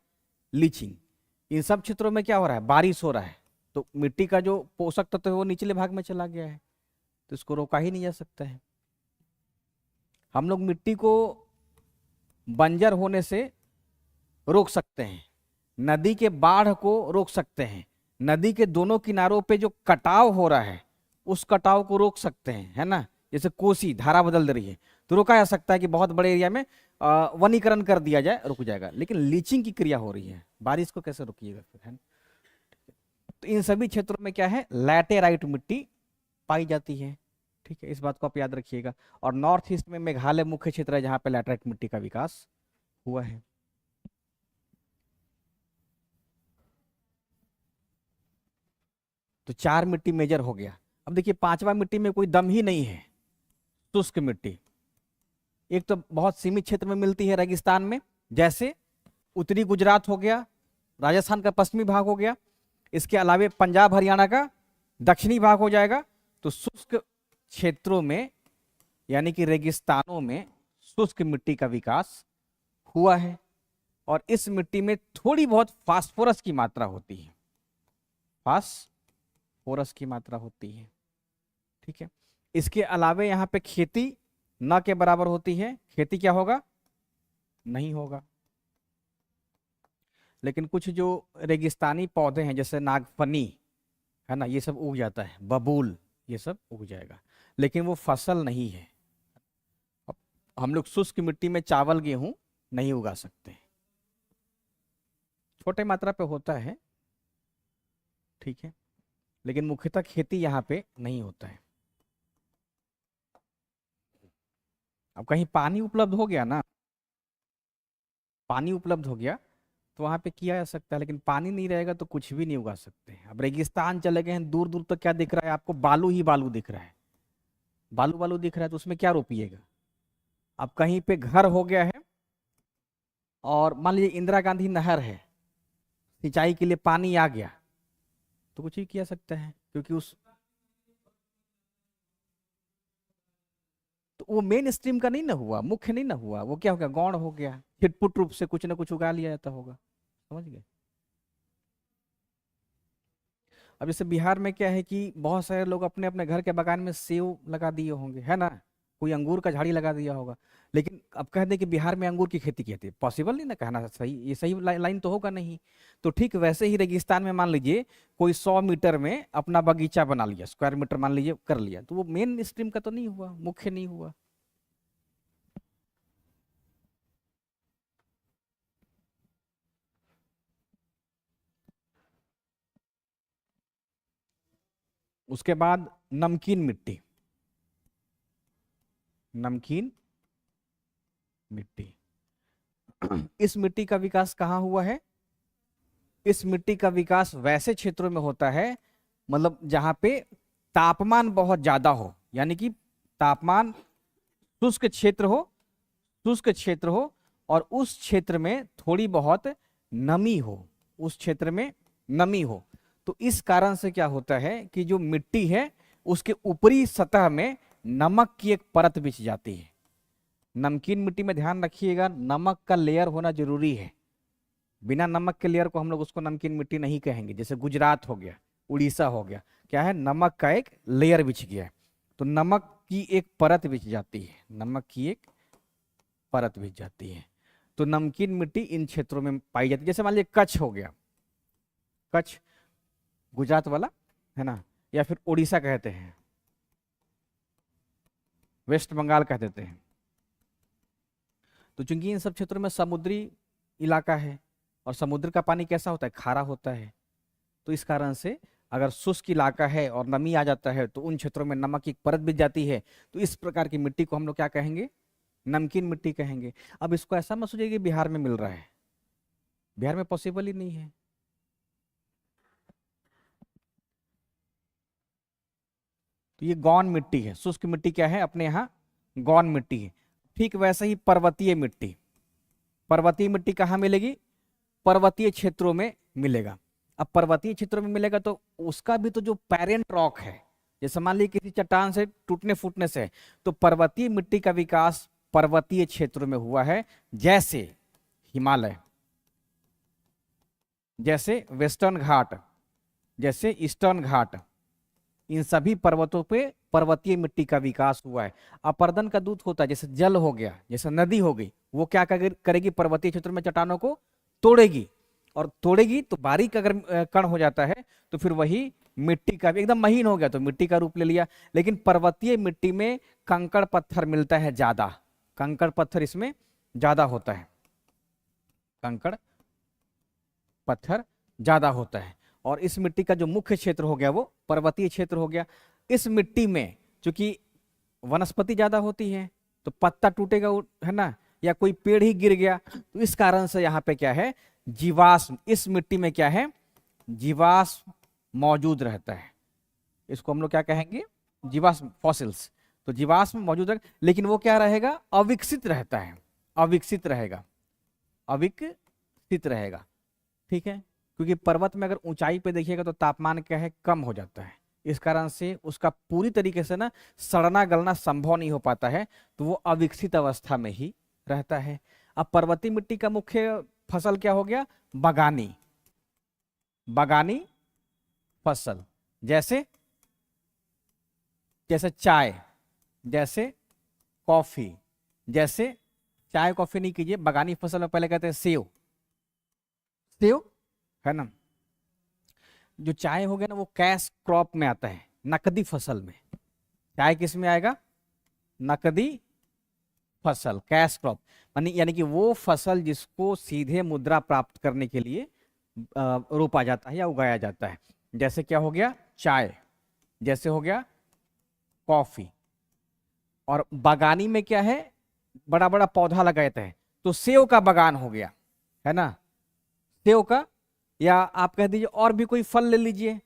लीचिंग। इन सब क्षेत्रों में क्या हो रहा है, बारिश हो रहा है, तो मिट्टी का जो पोषक तत्व है वो निचले भाग में चला गया है, तो इसको रोका ही नहीं जा सकता है। हम लोग मिट्टी को बंजर होने से रोक सकते हैं, नदी के बाढ़ को रोक सकते हैं, नदी के दोनों किनारों पे जो कटाव हो रहा है उस कटाव को रोक सकते हैं, है ना। जैसे कोसी धारा बदल रही है तो रोका जा सकता है कि बहुत बड़े एरिया में वनीकरण कर दिया जाए, रुक जाएगा। लेकिन लीचिंग की क्रिया हो रही है, बारिश को कैसे रोकिएगा फिर, है ना। तो इन सभी क्षेत्रों में क्या है, लैटेराइट मिट्टी पाई जाती है, ठीक है, इस बात को आप याद रखिएगा। और नॉर्थ ईस्ट में मेघालय मुख्य क्षेत्र है जहां पे लैटेराइट मिट्टी का विकास हुआ है। तो 4 मिट्टी मेजर हो गया। अब देखिए 5वां मिट्टी में कोई दम ही नहीं है, शुष्क मिट्टी। एक तो बहुत सीमित क्षेत्र में मिलती है रेगिस्तान में, जैसे उत्तरी गुजरात हो गया, राजस्थान का पश्चिमी भाग हो गया, इसके अलावे पंजाब हरियाणा का दक्षिणी भाग हो जाएगा। तो शुष्क क्षेत्रों में यानी कि रेगिस्तानों में शुष्क मिट्टी का विकास हुआ है, और इस मिट्टी में थोड़ी बहुत फास्फोरस की मात्रा होती है, फास्फोरस की मात्रा होती है, ठीक है। इसके अलावे यहाँ पे खेती न के बराबर होती है, खेती क्या होगा, नहीं होगा। लेकिन कुछ जो रेगिस्तानी पौधे हैं जैसे नागफनी, है ना, ये सब उग जाता है, बबूल, ये सब उग जाएगा, लेकिन वो फसल नहीं है। अब हम लोग शुष्क मिट्टी में चावल गेहूं नहीं उगा सकते, छोटे मात्रा पे होता है, ठीक है, लेकिन मुख्यतः खेती यहाँ पे नहीं होता है। अब कहीं पानी उपलब्ध हो गया ना, पानी उपलब्ध हो गया तो वहां पे किया जा सकता है, लेकिन पानी नहीं रहेगा तो कुछ भी नहीं उगा सकते हैं। अब रेगिस्तान चले गए हैं, दूर दूर तक क्या दिख रहा है आपको? बालू ही बालू दिख रहा है, बालू बालू दिख रहा है, तो उसमें क्या रोपिएगा? अब कहीं पे घर हो गया है और मान लीजिए इंदिरा गांधी नहर है, सिंचाई के लिए पानी आ गया, तो कुछ ही किया सकता है, क्योंकि उस तो वो मेन स्ट्रीम का नहीं ना हुआ, मुख्य नहीं ना हुआ, वो क्या हो गया? गौण हो गया, छिटपुट रूप से कुछ ना कुछ उगा लिया जाता होगा। समझ गए? अब जैसे बिहार में क्या है कि बहुत सारे लोग अपने अपने घर के बगान में सेव लगा दिए होंगे, है ना? कोई अंगूर का झाड़ी लगा दिया होगा, लेकिन अब कह दे कि बिहार में अंगूर की खेती की जाती है, पॉसिबल नहीं ना कहना, सही ये सही लाइन तो होगा नहीं। तो ठीक वैसे ही रेगिस्तान में मान लीजिए कोई 100 मीटर में अपना बगीचा बना लिया, स्क्वायर मीटर मान लीजिए कर लिया, तो वो मेन स्ट्रीम का तो नहीं हुआ, मुख्य नहीं हुआ। उसके बाद नमकीन मिट्टी, नमकीन मिट्टी। इस मिट्टी का विकास कहाँ हुआ है? इस मिट्टी का विकास वैसे क्षेत्रों में होता है, मतलब जहां पे तापमान बहुत ज्यादा हो, यानी कि तापमान, शुष्क क्षेत्र हो, शुष्क क्षेत्र हो, और उस क्षेत्र में थोड़ी बहुत नमी हो, उस क्षेत्र में नमी हो। तो इस कारण से क्या होता है कि जो मिट्टी है उसके ऊपरी सतह में नमक की एक परत बिछ जाती है। नमकीन मिट्टी में ध्यान रखिएगा, नमक का लेयर होना जरूरी है। बिना नमक के लेयर को हम लोग उसको नमकीन मिट्टी नहीं कहेंगे। जैसे गुजरात हो गया, उड़ीसा हो गया, क्या है? नमक का एक लेयर बिछ गया है, तो नमक की एक परत बिछ जाती है, नमक की एक परत बिछ जाती है। तो नमकीन मिट्टी इन क्षेत्रों में पाई जाती है। जैसे मान लीजिए कच्छ हो गया, कच्छ गुजरात वाला, है ना, या फिर उड़ीसा कहते हैं, वेस्ट बंगाल कह देते हैं। तो चूंकि इन सब क्षेत्रों में समुद्री इलाका है, और समुद्र का पानी कैसा होता है? खारा होता है। तो इस कारण से अगर शुष्क इलाका है और नमी आ जाता है तो उन क्षेत्रों में नमक की एक परत बिछ जाती है। तो इस प्रकार की मिट्टी को हम लोग क्या कहेंगे? नमकीन मिट्टी कहेंगे। अब इसको ऐसा मत सोचिए कि बिहार में मिल रहा है, बिहार में पॉसिबल ही नहीं है। तो ये गौन मिट्टी है, शुष्क मिट्टी क्या है अपने यहाँ? गौन मिट्टी है। ठीक वैसे ही पर्वतीय मिट्टी, पर्वतीय मिट्टी कहाँ मिलेगी? पर्वतीय क्षेत्रों में मिलेगा। अब पर्वतीय क्षेत्रों में मिलेगा तो उसका भी तो जो पेरेंट रॉक है, जैसे मान लीजिए किसी चट्टान से टूटने फूटने से, तो पर्वतीय मिट्टी का विकास पर्वतीय क्षेत्रों में हुआ है, जैसे हिमालय, जैसे वेस्टर्न घाट, जैसे ईस्टर्न घाट, इन सभी पर्वतों पे पर्वतीय मिट्टी का विकास हुआ है। अपर्दन का दूत होता है, जैसे जल हो गया, जैसे नदी हो गई, वो क्या करेगी? पर्वतीय क्षेत्र में चट्टानों को तोड़ेगी, और तोड़ेगी तो बारीक अगर कण हो जाता है तो फिर वही मिट्टी का भी एकदम महीन हो गया तो मिट्टी का रूप ले लिया। लेकिन पर्वतीय मिट्टी में कंकड़ पत्थर मिलता है ज्यादा, कंकड़ पत्थर इसमें ज्यादा होता है, कंकड़ पत्थर ज्यादा होता है। और इस मिट्टी का जो मुख्य क्षेत्र हो गया वो पर्वतीय क्षेत्र हो गया। इस मिट्टी में चूंकि वनस्पति ज्यादा होती है तो पत्ता टूटेगा, है ना, या कोई पेड़ ही गिर गया, तो इस कारण से यहाँ पे क्या है? जीवाश्म, इस मिट्टी में क्या है? जीवाश्म मौजूद रहता है। इसको हम लोग क्या कहेंगे? जीवाश्म, फॉसिल्स। तो जीवाश्म मौजूद है, लेकिन वो क्या रहेगा? अविकसित रहता है, अविकसित रहेगा, अविकसित रहेगा। ठीक है, क्योंकि पर्वत में अगर ऊंचाई पे देखिएगा तो तापमान क्या है? कम हो जाता है, इस कारण से उसका पूरी तरीके से ना सड़ना गलना संभव नहीं हो पाता है, तो वो अविकसित अवस्था में ही रहता है। अब पर्वतीय मिट्टी का मुख्य फसल क्या हो गया? बगानी, बगानी फसल, जैसे जैसे चाय, जैसे कॉफी, जैसे चाय कॉफी नहीं कीजिए, बगानी फसल में पहले कहते हैं सेव, सेव, है ना। जो चाय हो गया ना वो कैश क्रॉप में आता है, नकदी फसल में। चाय किस में आएगा? नकदी फसल, कैश क्रॉप, यानी कि वो फसल जिसको सीधे मुद्रा प्राप्त करने के लिए रोपा जाता है या उगाया जाता है। जैसे क्या हो गया? चाय, जैसे हो गया कॉफी। और बागानी में क्या है? बड़ा बड़ा पौधा लगाते हैं, तो सेव का बागान हो गया, है ना, सेव का, या आप कह दीजिए और भी कोई फल ले लीजिए,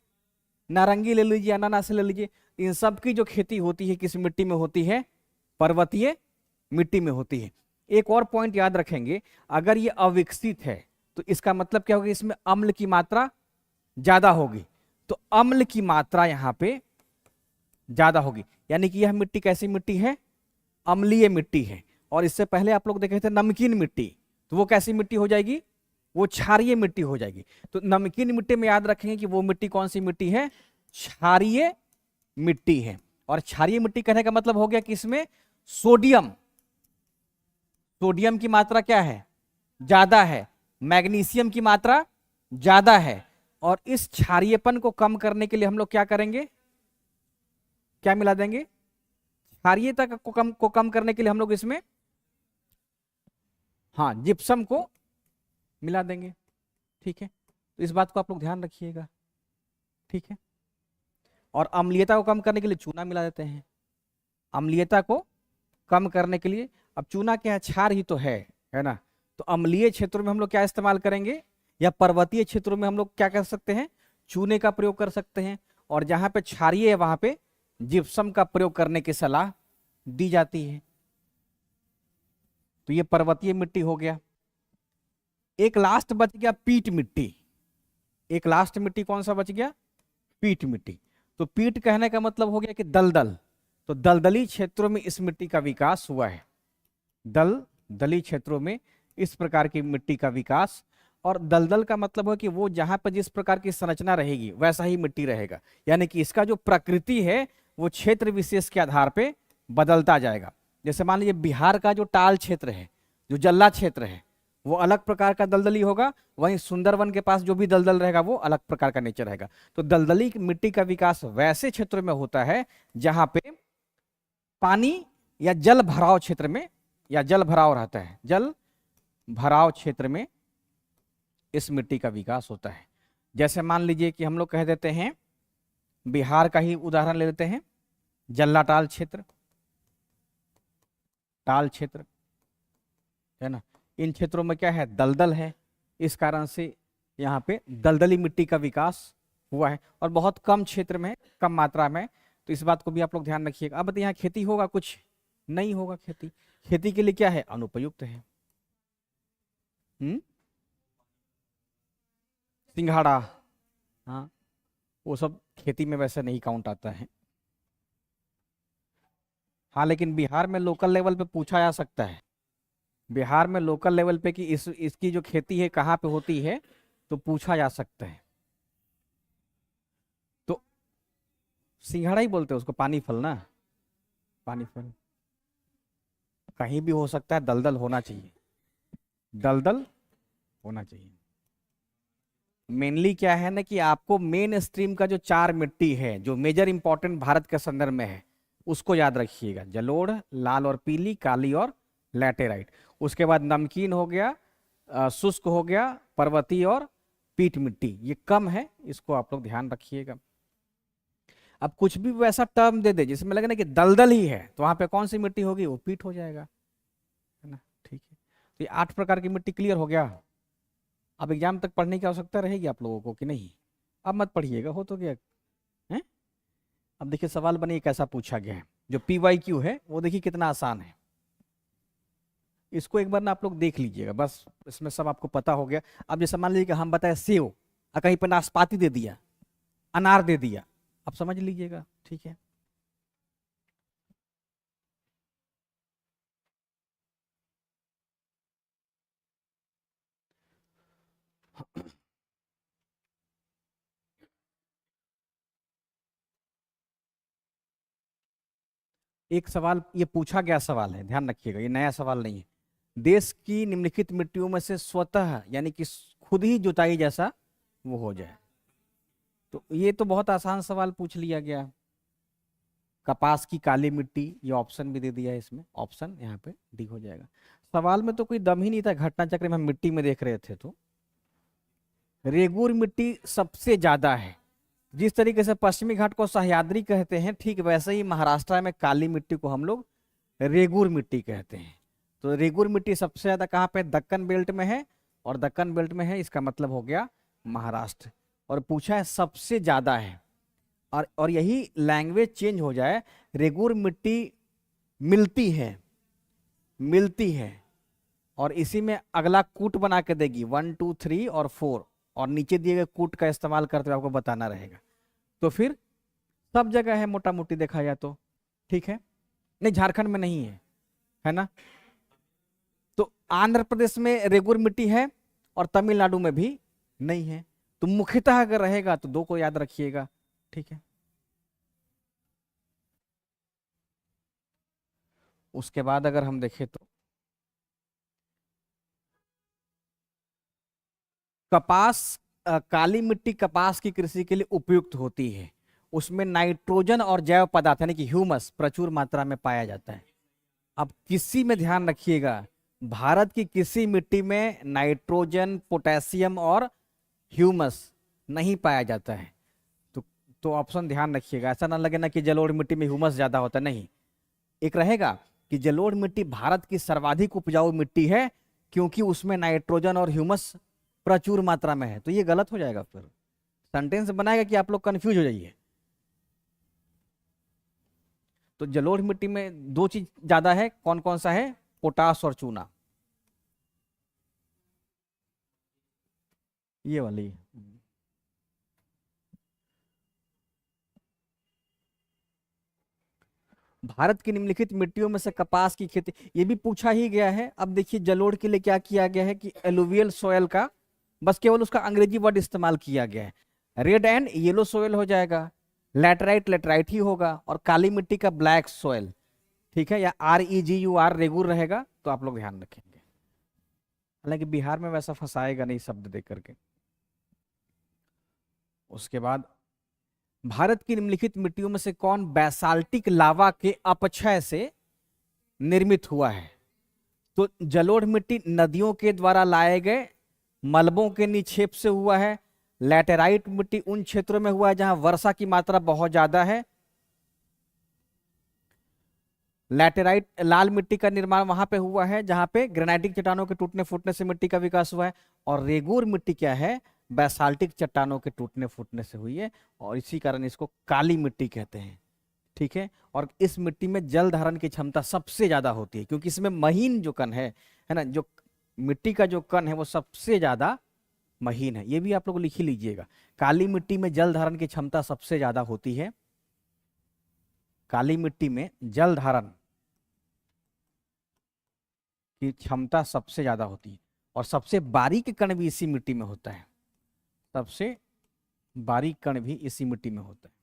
नारंगी ले लीजिए, अनानास ले लीजिए, इन सब की जो खेती होती है किस मिट्टी में होती है? पर्वतीय मिट्टी में होती है। एक और पॉइंट याद रखेंगे, अगर ये अविकसित है तो इसका मतलब क्या होगा? इसमें अम्ल की मात्रा ज्यादा होगी, तो अम्ल की मात्रा यहां पे ज्यादा होगी, यानी कि यह मिट्टी कैसी मिट्टी है? अम्लीय मिट्टी है। और इससे पहले आप लोग देखे थे नमकीन मिट्टी, तो वो कैसी मिट्टी हो जाएगी? वो क्षारीय मिट्टी हो जाएगी। तो नमकीन मिट्टी में याद रखेंगे कि वो मिट्टी कौन सी मिट्टी है? क्षारीय मिट्टी है। और क्षारीय मिट्टी कहने का मतलब हो गया कि इसमें सोडियम सोडियम की मात्रा क्या है? ज्यादा है। मैग्नीशियम की मात्रा ज्यादा है। और इस क्षारीयपन को कम करने के लिए हम लोग क्या करेंगे? क्या मिला देंगे? क्षारीयता को कम करने के लिए हम लोग इसमें हाँ जिप्सम को मिला देंगे। ठीक है, तो इस बात को आप लोग ध्यान रखिएगा। ठीक है, और अम्लीयता को कम करने के लिए चूना मिला देते हैं। अम्लीयता को कम करने के लिए, अब चूना क्या है? क्षार ही तो है ना। तो अम्लीय क्षेत्रों में हम लोग क्या इस्तेमाल करेंगे, या पर्वतीय क्षेत्रों में हम लोग क्या कर सकते हैं? चूने का प्रयोग कर सकते हैं। और जहां पे क्षारीय है वहां पे जिप्सम का प्रयोग करने की सलाह दी जाती है। तो ये पर्वतीय मिट्टी हो गया। एक लास्ट बच गया पीट मिट्टी। एक लास्ट मिट्टी कौन सा बच गया? पीट मिट्टी। तो पीट कहने का मतलब हो गया कि दलदल। तो दलदली क्षेत्रों में इस मिट्टी का विकास हुआ है। दलदली क्षेत्रों में इस प्रकार की मिट्टी का विकास। और दलदल का मतलब है कि वो जहां पर जिस प्रकार की संरचना रहेगी वैसा ही मिट्टी रहेगा, यानी कि इसका जो प्रकृति है वो क्षेत्र विशेष के आधार पे बदलता जाएगा। जैसे मान लीजिए बिहार का जो टाल क्षेत्र है, जो जल्ला क्षेत्र है, वो अलग प्रकार का दलदली होगा। वहीं सुंदरवन के पास जो भी दलदल रहेगा वो अलग प्रकार का नेचर रहेगा। तो दलदली मिट्टी का विकास वैसे क्षेत्रों में होता है जहां पे पानी या जल भराव क्षेत्र में, या जल भराव रहता है, जल भराव क्षेत्र में इस मिट्टी का विकास होता है। जैसे मान लीजिए कि हम लोग कह देते हैं, बिहार का ही उदाहरण ले लेते हैं, जल्ला टाल क्षेत्र, टाल क्षेत्र है ना। इन क्षेत्रों में क्या है? दलदल है। इस कारण से यहाँ पे दलदली मिट्टी का विकास हुआ है, और बहुत कम क्षेत्र में, कम मात्रा में। तो इस बात को भी आप लोग ध्यान रखिएगा। अब यहाँ खेती होगा? कुछ नहीं होगा। खेती खेती के लिए क्या है? अनुपयुक्त है। सिंघाड़ा, हाँ, वो सब खेती में वैसे नहीं काउंट आता है। हाँ, लेकिन बिहार में लोकल लेवल पे पूछा जा सकता है। बिहार में लोकल लेवल पे कि इसकी जो खेती है कहाँ पे होती है, तो पूछा जा सकता है। तो सिंघाड़ा ही बोलते हैं उसको, पानी फल ना, पानी फल। कहीं भी हो सकता है, दलदल होना चाहिए, दलदल होना चाहिए। मेनली क्या है ना कि आपको मेन स्ट्रीम का जो चार मिट्टी है, जो मेजर इंपॉर्टेंट भारत के संदर्भ में है, उसको याद रखिएगा। जलोढ़, लाल और पीली, काली और लैटेराइट। उसके बाद नमकीन हो गया, शुष्क हो गया, पर्वतीय और पीट मिट्टी। ये कम है, इसको आप लोग ध्यान रखिएगा। अब कुछ भी वैसा टर्म दे दे जिसमें लगे ना कि दलदल ही है, तो वहां पे कौन सी मिट्टी होगी? वो पीट हो जाएगा, है ना। ठीक है, तो ये 8 प्रकार की मिट्टी क्लियर हो गया। अब एग्जाम तक पढ़ने की आवश्यकता रहेगी आप लोगों को कि नहीं? अब मत पढ़िएगा, हो तो गया है। अब देखिए सवाल बनिए कैसा पूछा गया है। जो PYQ है वो देखिए कितना आसान है। इसको एक बार ना आप लोग देख लीजिएगा, बस इसमें सब आपको पता हो गया। अब जैसे मान लीजिए कि हम बताए सेव, और कहीं पर नाशपाती दे दिया, अनार दे दिया, आप समझ लीजिएगा। ठीक है, एक सवाल ये पूछा गया सवाल है, ध्यान रखिएगा, ये नया सवाल नहीं है। देश की निम्नलिखित मिट्टियों में से स्वतः यानी कि खुद ही जुताई जैसा वो हो जाए। तो ये तो बहुत आसान सवाल पूछ लिया गया। कपास की काली मिट्टी, ये ऑप्शन भी दे दिया है इसमें, ऑप्शन यहाँ पे डी हो जाएगा। सवाल में तो कोई दम ही नहीं था, घटना चक्र में हम मिट्टी में देख रहे थे। तो रेगुर मिट्टी सबसे ज्यादा है। जिस तरीके से पश्चिमी घाट को सह्याद्री कहते हैं, ठीक वैसे ही महाराष्ट्र में काली मिट्टी को हम लोग रेगुर मिट्टी कहते हैं। तो रेगुर मिट्टी सबसे ज्यादा कहाँ पे? दक्कन बेल्ट में है, और दक्कन बेल्ट में है, इसका मतलब हो गया महाराष्ट्र। और पूछा है सबसे ज्यादा है, और यही लैंग्वेज चेंज हो जाए, रेगुर मिट्टी मिलती है, मिलती है, और इसी में अगला कूट बना के देगी 1 2 3 और 4, और नीचे दिए गए कूट का इस्तेमाल करते हुए आपको बताना रहेगा। तो फिर सब जगह है मोटा मोटी देखा जाए तो, ठीक है। नहीं, झारखंड में नहीं है ना। तो आंध्र प्रदेश में रेगुर मिट्टी है और तमिलनाडु में भी नहीं है। तो मुख्यतः अगर रहेगा तो दो को याद रखिएगा, ठीक है। उसके बाद अगर हम देखें तो कपास, काली मिट्टी कपास की कृषि के लिए उपयुक्त होती है। उसमें नाइट्रोजन और जैव पदार्थ यानी कि ह्यूमस प्रचुर मात्रा में पाया जाता है। अब किसी में ध्यान रखिएगा, भारत की किसी मिट्टी में नाइट्रोजन, पोटेशियम और ह्यूमस नहीं पाया जाता है। तो ऑप्शन ध्यान रखिएगा, ऐसा ना लगे ना कि जलोढ़ मिट्टी में ह्यूमस ज्यादा होता है, नहीं। एक रहेगा कि जलोढ़ मिट्टी भारत की सर्वाधिक उपजाऊ मिट्टी है क्योंकि उसमें नाइट्रोजन और ह्यूमस प्रचुर मात्रा में है। तो ये गलत हो जाएगा, फिर सेंटेंस बनाएगा कि आप लोग कंफ्यूज हो जाइए। तो जलोढ़ मिट्टी में दो चीज ज्यादा है, कौन कौन सा है? पोटास और चूना, ये वाली। भारत की निम्नलिखित मिट्टियों में से कपास की खेती, ये भी पूछा ही गया है। अब देखिए जलोढ़ के लिए क्या किया गया है कि एलुवियल सोयल का बस केवल उसका अंग्रेजी वर्ड इस्तेमाल किया गया है। रेड एंड येलो सोयल हो जाएगा, लेटराइट लेटराइट ही होगा, और काली मिट्टी का ब्लैक सोयल, ठीक है, या REGUR रेगुर रहेगा। तो आप लोग ध्यान रखेंगे, हालांकि बिहार में वैसा फंसाएगा नहीं शब्द दे करके। उसके बाद भारत की निम्नलिखित मिट्टियों में से कौन बैसाल्टिक लावा के अपक्षय से निर्मित हुआ है? तो जलोढ़ मिट्टी नदियों के द्वारा लाए गए मलबों के निक्षेप से हुआ है। लैटेराइट मिट्टी उन क्षेत्रों में हुआ है जहां वर्षा की मात्रा बहुत ज्यादा है। लैटेराइट लाल मिट्टी का निर्माण वहां पे हुआ है जहां पे ग्रेनाइटिक चट्टानों के टूटने फूटने से मिट्टी का विकास हुआ है। और रेगुर मिट्टी क्या है? बैसाल्टिक चट्टानों के टूटने फूटने से हुई है, और इसी कारण इसको काली मिट्टी कहते हैं, ठीक है। और इस मिट्टी में जल धारण की क्षमता सबसे ज्यादा होती है क्योंकि इसमें महीन जो कण है ना, जो मिट्टी का जो कण है वो सबसे ज्यादा महीन है। ये भी आप लोग लिख ही लीजिएगा, काली मिट्टी में जल धारण की क्षमता सबसे ज्यादा होती है। काली मिट्टी में जल धारण की क्षमता सबसे ज्यादा होती है, और सबसे बारीक कण भी इसी मिट्टी में होता है। सबसे बारीक कण भी इसी मिट्टी में होता है।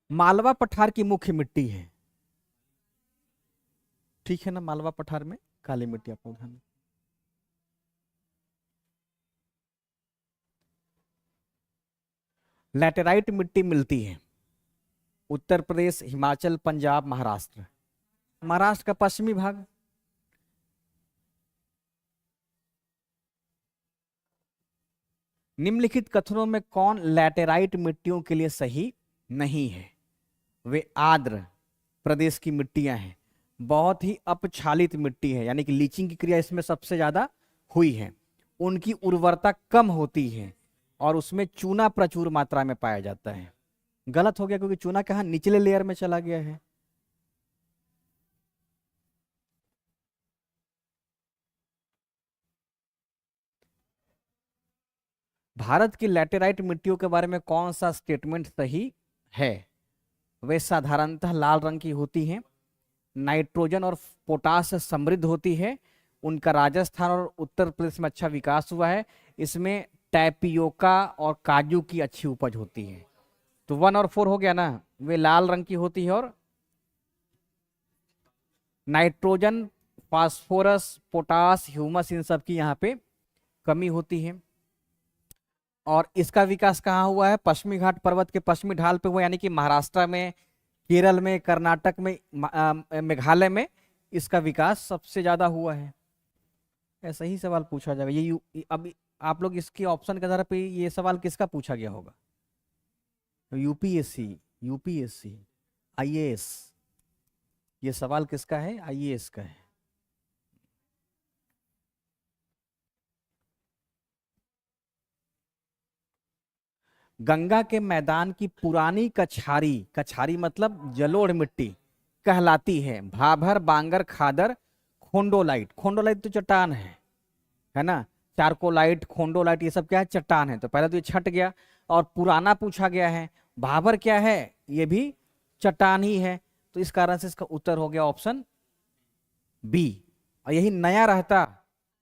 मालवा पठार की मुख्य मिट्टी है, ठीक है ना। मालवा पठार में काली मिट्टी आपको ध्यान। लैटेराइट मिट्टी मिलती है उत्तर प्रदेश, हिमाचल, पंजाब, महाराष्ट्र। महाराष्ट्र का पश्चिमी भाग। निम्नलिखित कथनों में कौन लैटेराइट मिट्टियों के लिए सही नहीं है? वे आर्द्र प्रदेश की मिट्टियां हैं, बहुत ही अपक्षालित मिट्टी है, यानी कि लीचिंग की क्रिया इसमें सबसे ज्यादा हुई है। उनकी उर्वरता कम होती है और उसमें चूना प्रचुर मात्रा में पाया जाता है। गलत हो गया क्योंकि चूना कहाँ? निचले लेयर में चला गया है। भारत की लैटेराइट मिट्टियों के बारे में कौन सा स्टेटमेंट सही है? वे साधारणतः लाल रंग की होती हैं, नाइट्रोजन और पोटास से समृद्ध होती है, उनका राजस्थान और उत्तर प्रदेश में अच्छा विकास हुआ है, इसमें टैपियोका और काजू की अच्छी उपज होती है। तो 1 और 4 हो गया ना। वे लाल रंग की होती है और नाइट्रोजन, फास्फोरस, पोटास, ह्यूमस इन सब की यहाँ पे कमी होती है। और इसका विकास कहाँ हुआ है? पश्चिमी घाट पर्वत के पश्चिमी ढाल पे हुआ, यानी कि महाराष्ट्र में, केरल में, कर्नाटक में, मेघालय में इसका विकास सबसे ज्यादा हुआ है। ऐसा ही सवाल पूछा जाएगा अब आप लोग इसके ऑप्शन के आधार पे ये सवाल किसका पूछा गया होगा? यूपीएससी, यूपीएससी, IAS, ये सवाल किसका है? आईएएस का है। गंगा के मैदान की पुरानी कछारी, कछारी मतलब जलोढ़ मिट्टी, कहलाती है भाभर, बांगर, खादर, खोंडोलाइट। खोंडोलाइट तो चट्टान है ना। चारकोलाइट, खोंडोलाइट, ये सब क्या है? चट्टान है। तो पहले तो ये छट गया। और पुराना पूछा गया है। भाभर क्या है? ये भी चट्टान ही है। तो इस कारण से इसका उत्तर हो गया ऑप्शन बी। और यही नया रहता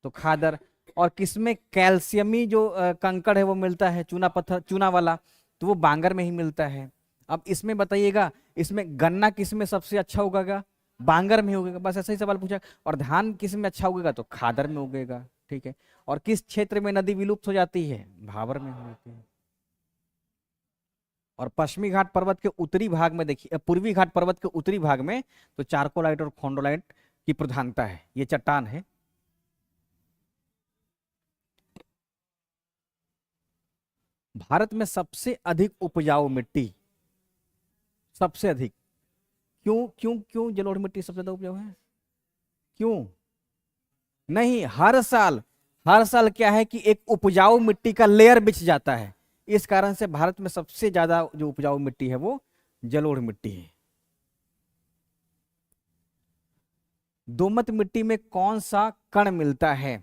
तो खादर। और किसमें कैल्शियमी जो कंकड़ है वो मिलता है? चूना पत्थर, चूना वाला, तो वो बांगर में ही मिलता है। अब इसमें बताइएगा, इसमें गन्ना किस में सबसे अच्छा उगेगा? बांगर में उगेगा। बस ऐसा ही सवाल पूछा। और धान किस में अच्छा उगेगा? तो खादर में उगेगा। ठीक है। और किस क्षेत्र में नदी विलुप्त हो जाती है? भाबर में होती है। और पश्चिमी घाट पर्वत के उत्तरी भाग में देखिए, पूर्वी घाट पर्वत के उत्तरी भाग में तो चारकोलाइट और खोंडोलाइट की प्रधानता है। ये चट्टान है। भारत में सबसे अधिक उपजाऊ मिट्टी, सबसे अधिक, क्यों क्यों क्यों जलोढ़ मिट्टी सबसे ज्यादा उपजाऊ है? क्यों? नहीं, हर साल, हर साल क्या है कि एक उपजाऊ मिट्टी का लेयर बिछ जाता है। इस कारण से भारत में सबसे ज्यादा जो उपजाऊ मिट्टी है वो जलोढ़ मिट्टी है। दोमट मिट्टी में कौन सा कण मिलता है?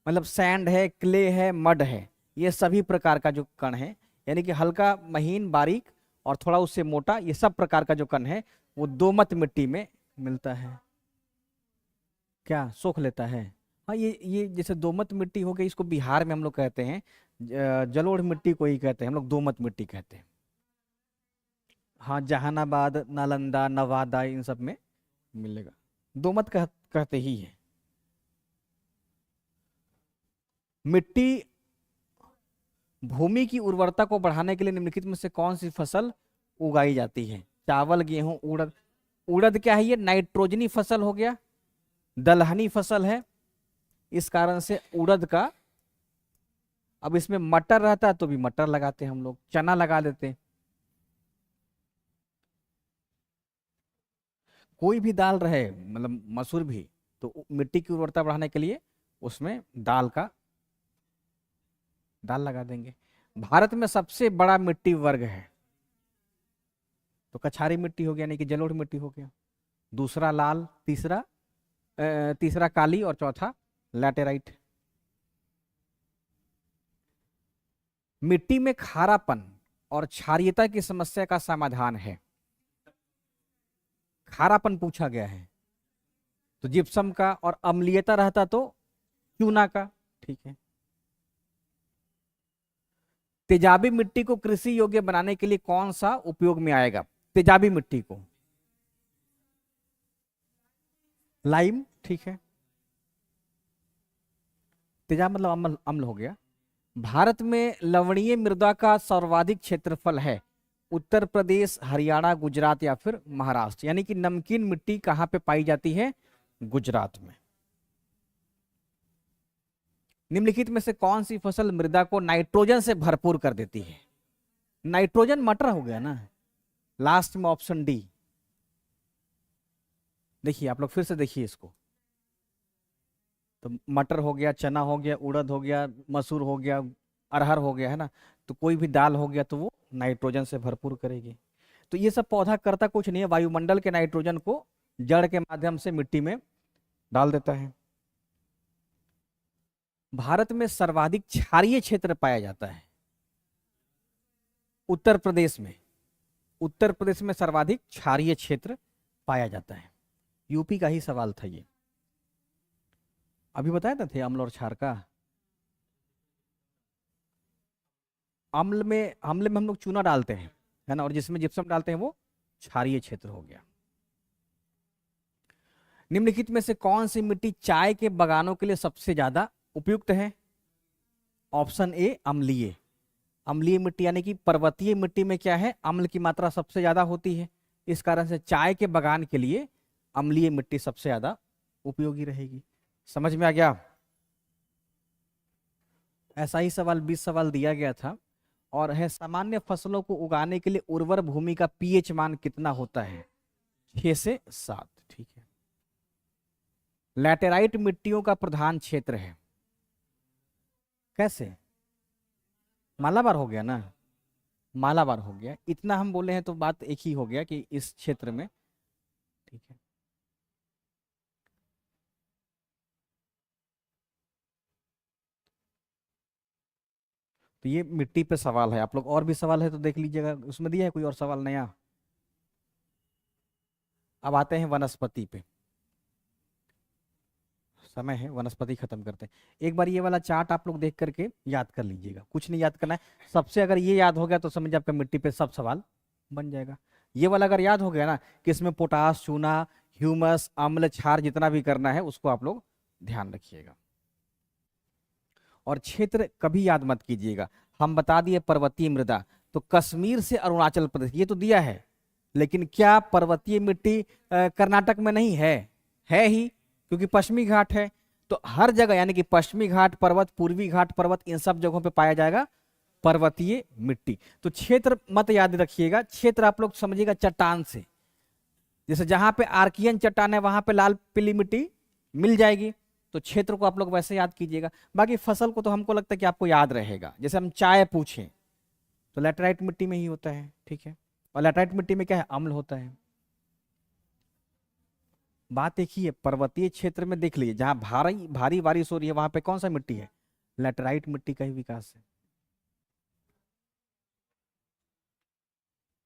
मतलब सैंड है, क्ले है, मड है, ये सभी प्रकार का जो कण है, यानी कि हल्का, महीन, बारीक और थोड़ा उससे मोटा, ये सब प्रकार का जो कण है वो दोमट मिट्टी में मिलता है। क्या सोख लेता है? हाँ, ये जैसे दोमट मिट्टी हो गई, इसको बिहार में हम लोग कहते हैं जलोढ़ मिट्टी को ही कहते हैं हम लोग, दोमट मिट्टी कहते हैं। हाँ, जहानाबाद, नालंदा, नवादा, इन सब में मिलेगा। दोमट कहते ही है। मिट्टी, भूमि की उर्वरता को बढ़ाने के लिए निम्नलिखित में से कौन सी फसल उगाई जाती है? चावल, गेहूं, उड़द। उड़द क्या है? ये नाइट्रोजनी फसल हो गया, दलहनी फसल है। इस कारण से उड़द का, अब इसमें मटर रहता है तो भी मटर लगाते हैं हम लोग, चना लगा देते हैं। कोई भी दाल रहे, मतलब मसूर भी, तो मिट्टी की उर्वरता बढ़ाने के लिए उसमें दाल लगा देंगे। भारत में सबसे बड़ा मिट्टी वर्ग है? तो कछारी मिट्टी हो गया, यानी कि जलोढ़ मिट्टी हो गया। दूसरा लाल, तीसरा काली और चौथा लैटेराइट। मिट्टी में खारापन और क्षारीयता की समस्या का समाधान है। खारापन पूछा गया है तो जिप्सम का, और अम्लीयता रहता तो चूना का। ठीक है। तेजाबी मिट्टी को कृषि योग्य बनाने के लिए कौन सा उपयोग में आएगा? तेजाबी मिट्टी को लाइम। ठीक है। तेजाब मतलब अम्ल, अम्ल हो गया। भारत में लवणीय मृदा का सर्वाधिक क्षेत्रफल है? उत्तर प्रदेश, हरियाणा, गुजरात या फिर महाराष्ट्र। यानी कि नमकीन मिट्टी कहां पे पाई जाती है? गुजरात में। निम्नलिखित में से कौन सी फसल मृदा को नाइट्रोजन से भरपूर कर देती है? नाइट्रोजन, मटर हो गया ना, लास्ट में ऑप्शन डी। देखिए आप लोग फिर से देखिए इसको, तो मटर हो गया, चना हो गया, उड़द हो गया, मसूर हो गया, अरहर हो गया, है ना। तो कोई भी दाल हो गया तो वो नाइट्रोजन से भरपूर करेगी। तो ये सब पौधा करता कुछ नहीं है, वायुमंडल के नाइट्रोजन को जड़ के माध्यम से मिट्टी में डाल देता है। भारत में सर्वाधिक क्षारीय क्षेत्र पाया जाता है? उत्तर प्रदेश में। उत्तर प्रदेश में सर्वाधिक क्षारीय क्षेत्र पाया जाता है। यूपी का ही सवाल था ये, अभी बताया थे अम्ल और क्षार का। अम्ल में हम लोग चूना डालते हैं, है ना, और जिसमें जिप्सम डालते हैं वो क्षारीय क्षेत्र हो गया। निम्नलिखित में से कौन सी मिट्टी चाय के बगानों के लिए सबसे ज्यादा उपयुक्त है? ऑप्शन ए अम्लीय। अम्लीय मिट्टी यानी कि पर्वतीय मिट्टी में क्या है? अम्ल की मात्रा सबसे ज्यादा होती है। इस कारण से चाय के बगान के लिए अम्लीय मिट्टी सबसे ज्यादा उपयोगी रहेगी। समझ में आ गया? ऐसा ही सवाल 20 सवाल दिया गया था, और है सामान्य फसलों को उगाने के लिए उर्वर भूमि का पीएच मान कितना होता है? 6 से 7। ठीक है। लैटेराइट मिट्टियों का प्रधान क्षेत्र है, कैसे? मालाबार हो गया ना, मालाबार हो गया, इतना हम बोले हैं तो बात एक ही हो गया कि इस क्षेत्र में। ठीक है, तो ये मिट्टी पे सवाल है। आप लोग और भी सवाल है तो देख लीजिएगा, उसमें दिया है कोई और सवाल नया। अब आते हैं वनस्पति पे, समय है वनस्पति खत्म करते हैं। एक बार ये वाला चार्ट आप लोग देख करके याद कर लीजिएगा, कुछ नहीं याद करना है। सबसे अगर ये याद हो गया तो समझ आपका मिट्टी पे सब सवाल बन जाएगा। ये वाला अगर याद हो गया ना कि इसमें पोटास, चूना, ह्यूमस, अम्ल, क्षार जितना भी करना है उसको आप लोग ध्यान रखिएगा। और क्षेत्र कभी याद मत कीजिएगा, हम बता दिए पर्वतीय मृदा, तो कश्मीर से अरुणाचल प्रदेश ये तो दिया है, लेकिन क्या पर्वतीय मिट्टी कर्नाटक में नहीं है? है ही, क्योंकि पश्चिमी घाट है। तो हर जगह यानी कि पश्चिमी घाट पर्वत, पूर्वी घाट पर्वत, इन सब जगहों पे पाया जाएगा पर्वतीय मिट्टी। तो क्षेत्र मत याद रखिएगा, क्षेत्र आप लोग समझिएगा चट्टान से। जैसे जहां पे आर्कियन चट्टान है वहां पे लाल पीली मिट्टी मिल जाएगी, तो क्षेत्र को आप लोग वैसे याद कीजिएगा। बाकी फसल को तो हमको लगता है कि आपको याद रहेगा। जैसे हम चाय पूछें तो लैटेराइट मिट्टी में ही होता है, ठीक है। और लैटेराइट मिट्टी में क्या है? अम्ल होता है। बात एक ही है, पर्वतीय क्षेत्र में देख लीजिए जहां भारी भारी बारिश हो रही है वहां पे कौन सा मिट्टी है? लैटेराइट मिट्टी का ही विकास है।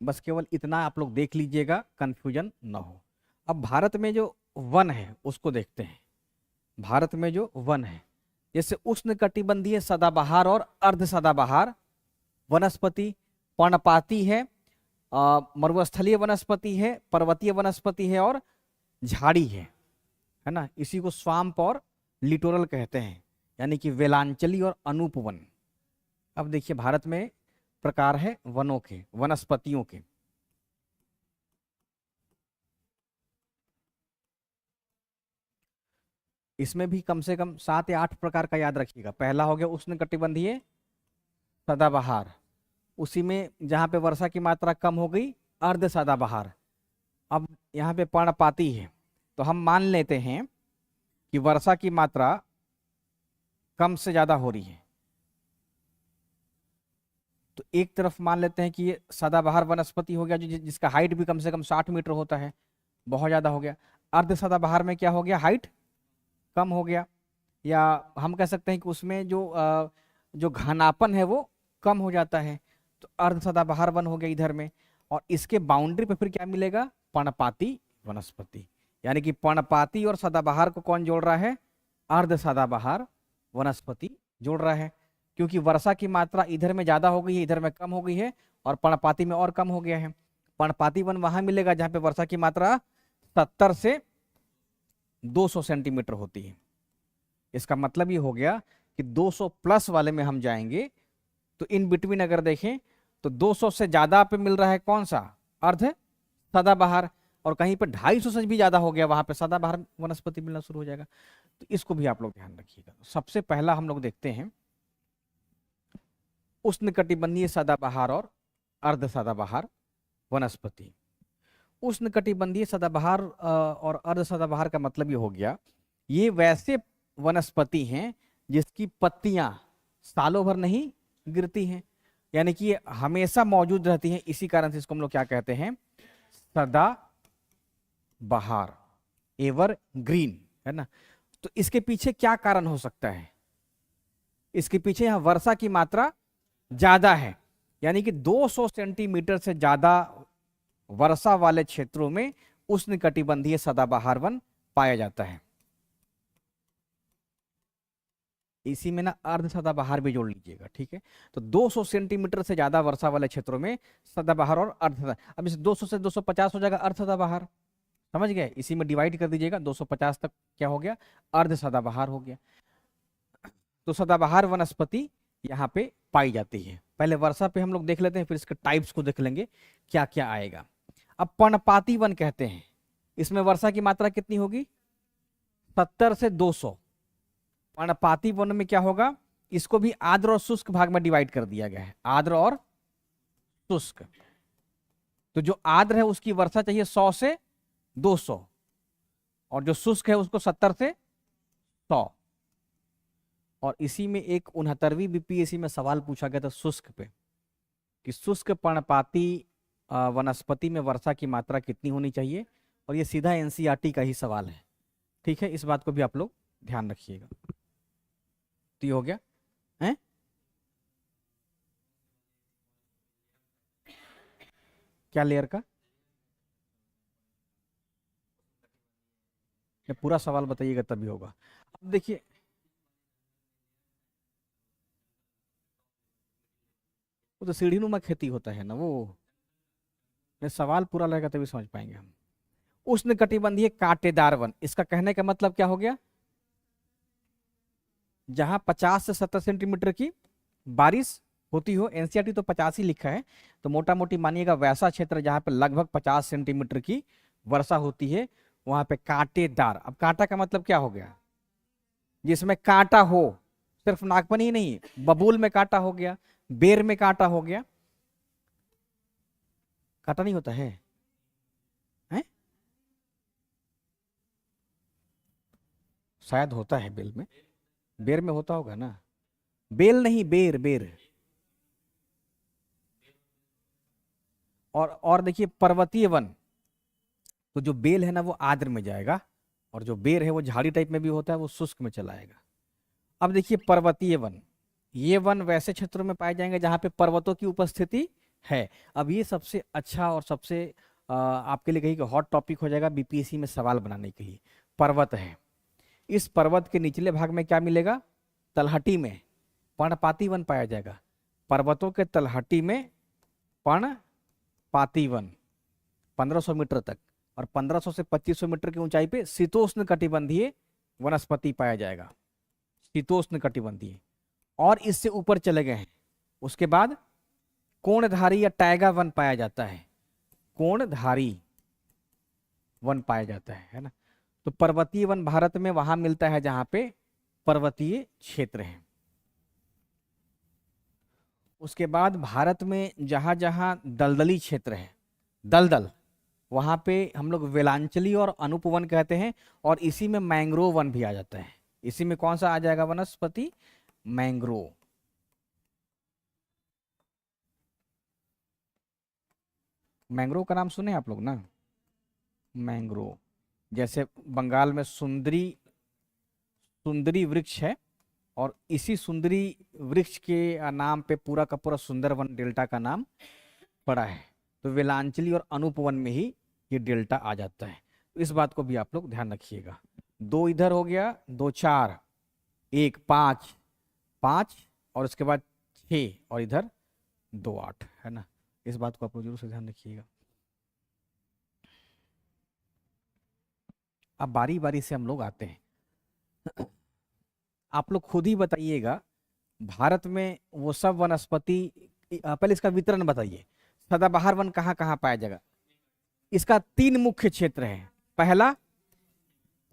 बस केवल इतना आप लोग देख लीजिएगा, कंफ्यूजन ना हो। अब भारत में जो वन है उसको देखते हैं। भारत में जो वन है, जैसे उष्णकटिबंधीय सदाबहार और अर्ध सदाबहार वनस्पति, पर्णपाती है, मरुस्थलीय वनस्पति है, पर्वतीय वनस्पति है और झाड़ी है ना। इसी को स्वाम्प और लिटोरल कहते हैं, यानी कि वेलांचली और अनुपवन। अब देखिए भारत में प्रकार है वनों के, वनस्पतियों के। इसमें भी कम से कम 7 या 8 प्रकार का याद रखिएगा। पहला हो गया उष्णकटिबंधीय सदाबहार, उसी में जहां पे वर्षा की मात्रा कम हो गई अर्ध सदाबहार। अब यहाँ पे पर्णपाती है, तो हम मान लेते हैं कि वर्षा की मात्रा कम से ज्यादा हो रही है, तो एक तरफ मान लेते हैं कि ये सदाबहार वनस्पति हो गया जो जिसका हाइट भी कम से कम 60 मीटर होता है, बहुत ज्यादा हो गया। अर्ध सदाबहार में क्या हो गया? हाइट कम हो गया, या हम कह सकते हैं कि उसमें जो घनापन है वो कम हो जाता है, तो अर्ध सदाबहार वन हो गया इधर में। और इसके बाउंड्री पे फिर क्या मिलेगा? पर्णपाती वनस्पति, यानी कि पर्णपाती और सदाबहार को कौन जोड़ रहा है? अर्ध सदाबहार वनस्पति जोड़ रहा है, क्योंकि वर्षा की मात्रा इधर में ज्यादा हो गई है, इधर में कम हो गई है, और पर्णपाती में और कम हो गया है। पर्णपाती वन वहां मिलेगा जहां पे वर्षा की मात्रा 70 से 200 सेंटीमीटर होती है। इसका मतलब ये हो गया कि 200 प्लस वाले में हम जाएंगे, तो इन बिटवीन अगर देखें तो 200 से ज्यादा पे मिल रहा है कौन सा? अर्ध सदाबहार। और कहीं पे 250 से भी ज्यादा हो गया, वहां पे सदाबहार वनस्पति मिलना शुरू हो जाएगा। तो इसको भी आप लोग ध्यान रखिएगा। सबसे पहला हम लोग देखते हैं उष्णकटिबंधीय सदाबहार और अर्ध सदाबहार वनस्पति। उष्णकटिबंधीय सदाबहार और अर्ध सदाबहार का मतलब ये हो गया, ये वैसे वनस्पति हैं जिसकी पत्तियां सालों भर नहीं गिरती हैं, यानी कि ये हमेशा मौजूद रहती हैं। इसी कारण से इसको हम लोग क्या कहते हैं? सदाबहार, एवर ग्रीन, है ना। तो इसके पीछे क्या कारण हो सकता है? इसके पीछे यहां वर्षा की मात्रा ज्यादा है, यानी कि 200 सेंटीमीटर से ज्यादा वर्षा वाले क्षेत्रों में उष्णकटिबंधीय सदाबहार वन पाया जाता है। इसी में ना अर्ध सदाबहार भी जोड़ लीजिएगा, ठीक है। तो 200 सेंटीमीटर से ज्यादा वर्षा वाले क्षेत्रों में सदाबहार और अर्ध सदाबहार। अब इस 200 से 250 हो जाएगा अर्ध सदाबहार, समझ गए? इसी में डिवाइड कर दीजिएगा, 250 तक क्या हो गया? अर्ध सदाबहार हो गया। तो सदाबहार वनस्पति यहाँ पे पाई जाती है। पहले वर्षा पे हम लोग देख लेते हैं, फिर इसके टाइप्स को देख लेंगे क्या क्या आएगा। अब पर्णपाती वन कहते हैं, इसमें वर्षा की मात्रा कितनी होगी? 70 से 200। पर्णपाती वन में क्या होगा? इसको भी आर्द्र और शुष्क भाग में डिवाइड कर दिया गया है, आर्द्र और शुष्क। तो जो आर्द्र है उसकी वर्षा चाहिए 100 से 200, और जो शुष्क है उसको 70 से 100। और इसी में एक 69वीं बीपीएससी में सवाल पूछा गया था शुष्क पे, कि शुष्क पर्णपाती वनस्पति में वर्षा की मात्रा कितनी होनी चाहिए, और ये सीधा एनसीईआरटी का ही सवाल है। ठीक है, इस बात को भी आप लोग ध्यान रखिएगा। तो ये हो गया है। क्या लेयर का? ये पूरा सवाल बताइएगा तभी होगा। अब देखिए, वो तो सीढ़ीनुमा खेती होता है ना, वो सवाल पूरा रहेगा तभी समझ पाएंगे हम। उष्णकटिबंधीय कांटेदार वन, इसका कहने का मतलब क्या हो गया? जहां 50 से 70 सेंटीमीटर की बारिश होती हो, एनसीईआरटी तो 50 ही लिखा है, तो मोटा मोटी मानिएगा वैसा क्षेत्र जहां पे लगभग 50 सेंटीमीटर की वर्षा होती है, वहां पे कांटेदार। अब कांटा का मतलब क्या हो गया? जिसमें कांटा हो, सिर्फ नागपन ही नहीं, बबूल में कांटा हो गया, बेर में कांटा हो गया। कांटा नहीं होता है, हैं? शायद होता है बेल में, बेर में होता होगा ना। बेल नहीं, बेर बेर। और देखिए पर्वतीय वन, तो जो बेल है ना वो आर्द्र में जाएगा, और जो बेर है वो झाड़ी टाइप में भी होता है, वो शुष्क में चला आएगा। अब देखिए पर्वतीय वन, ये वन वैसे क्षेत्रों में पाए जाएंगे जहां पे पर्वतों की उपस्थिति है। अब ये सबसे अच्छा और सबसे आपके लिए कहीं हॉट टॉपिक हो जाएगा बीपीएससी में सवाल बनाने के लिए। पर्वत है, इस पर्वत के निचले भाग में क्या मिलेगा? तलहटी में पर्णपाती वन पाया जाएगा। पर्वतों के तलहटी में पर्णपाती वन 1500 मीटर तक, और 1500 से 2500 मीटर की ऊंचाई पे शीतोष्ण कटिबंधीय वनस्पति पाया जाएगा, शीतोष्ण कटिबंधीय। और इससे ऊपर चले गए हैं, उसके बाद कोणधारी या टाइगा वन पाया जाता है, कोणधारी वन पाया जाता है ना। तो पर्वतीय वन भारत में वहां मिलता है जहां पे पर्वतीय क्षेत्र है। उसके बाद भारत में जहां जहां दलदली क्षेत्र है, दलदल, वहां पे हम लोग वेलांचली और अनुपवन कहते हैं, और इसी में मैंग्रोव वन भी आ जाता है। इसी में कौन सा आ जाएगा वनस्पति? मैंग्रोव। मैंग्रोव का नाम सुने आप लोग ना, मैंग्रोव। जैसे बंगाल में सुंदरी, सुंदरी वृक्ष है, और इसी सुंदरी वृक्ष के नाम पे पूरा का पूरा सुंदरवन डेल्टा का नाम पड़ा है। तो वेलांचली और अनुपवन में ही ये डेल्टा आ जाता है। तो इस बात को भी आप लोग ध्यान रखिएगा। 2 इधर हो गया, 2 4, 1 5 5, और उसके बाद 6, और इधर 2 8, है ना। इस बात को आप लोग जरूर से ध्यान रखिएगा। अब बारी बारी से हम लोग आते हैं। आप लोग खुद ही बताइएगा, भारत में वो सब वनस्पति, पहले इसका वितरण बताइए। सदाबहार वन कहाँ कहाँ पाया जाएगा? इसका 3 मुख्य क्षेत्र है। पहला,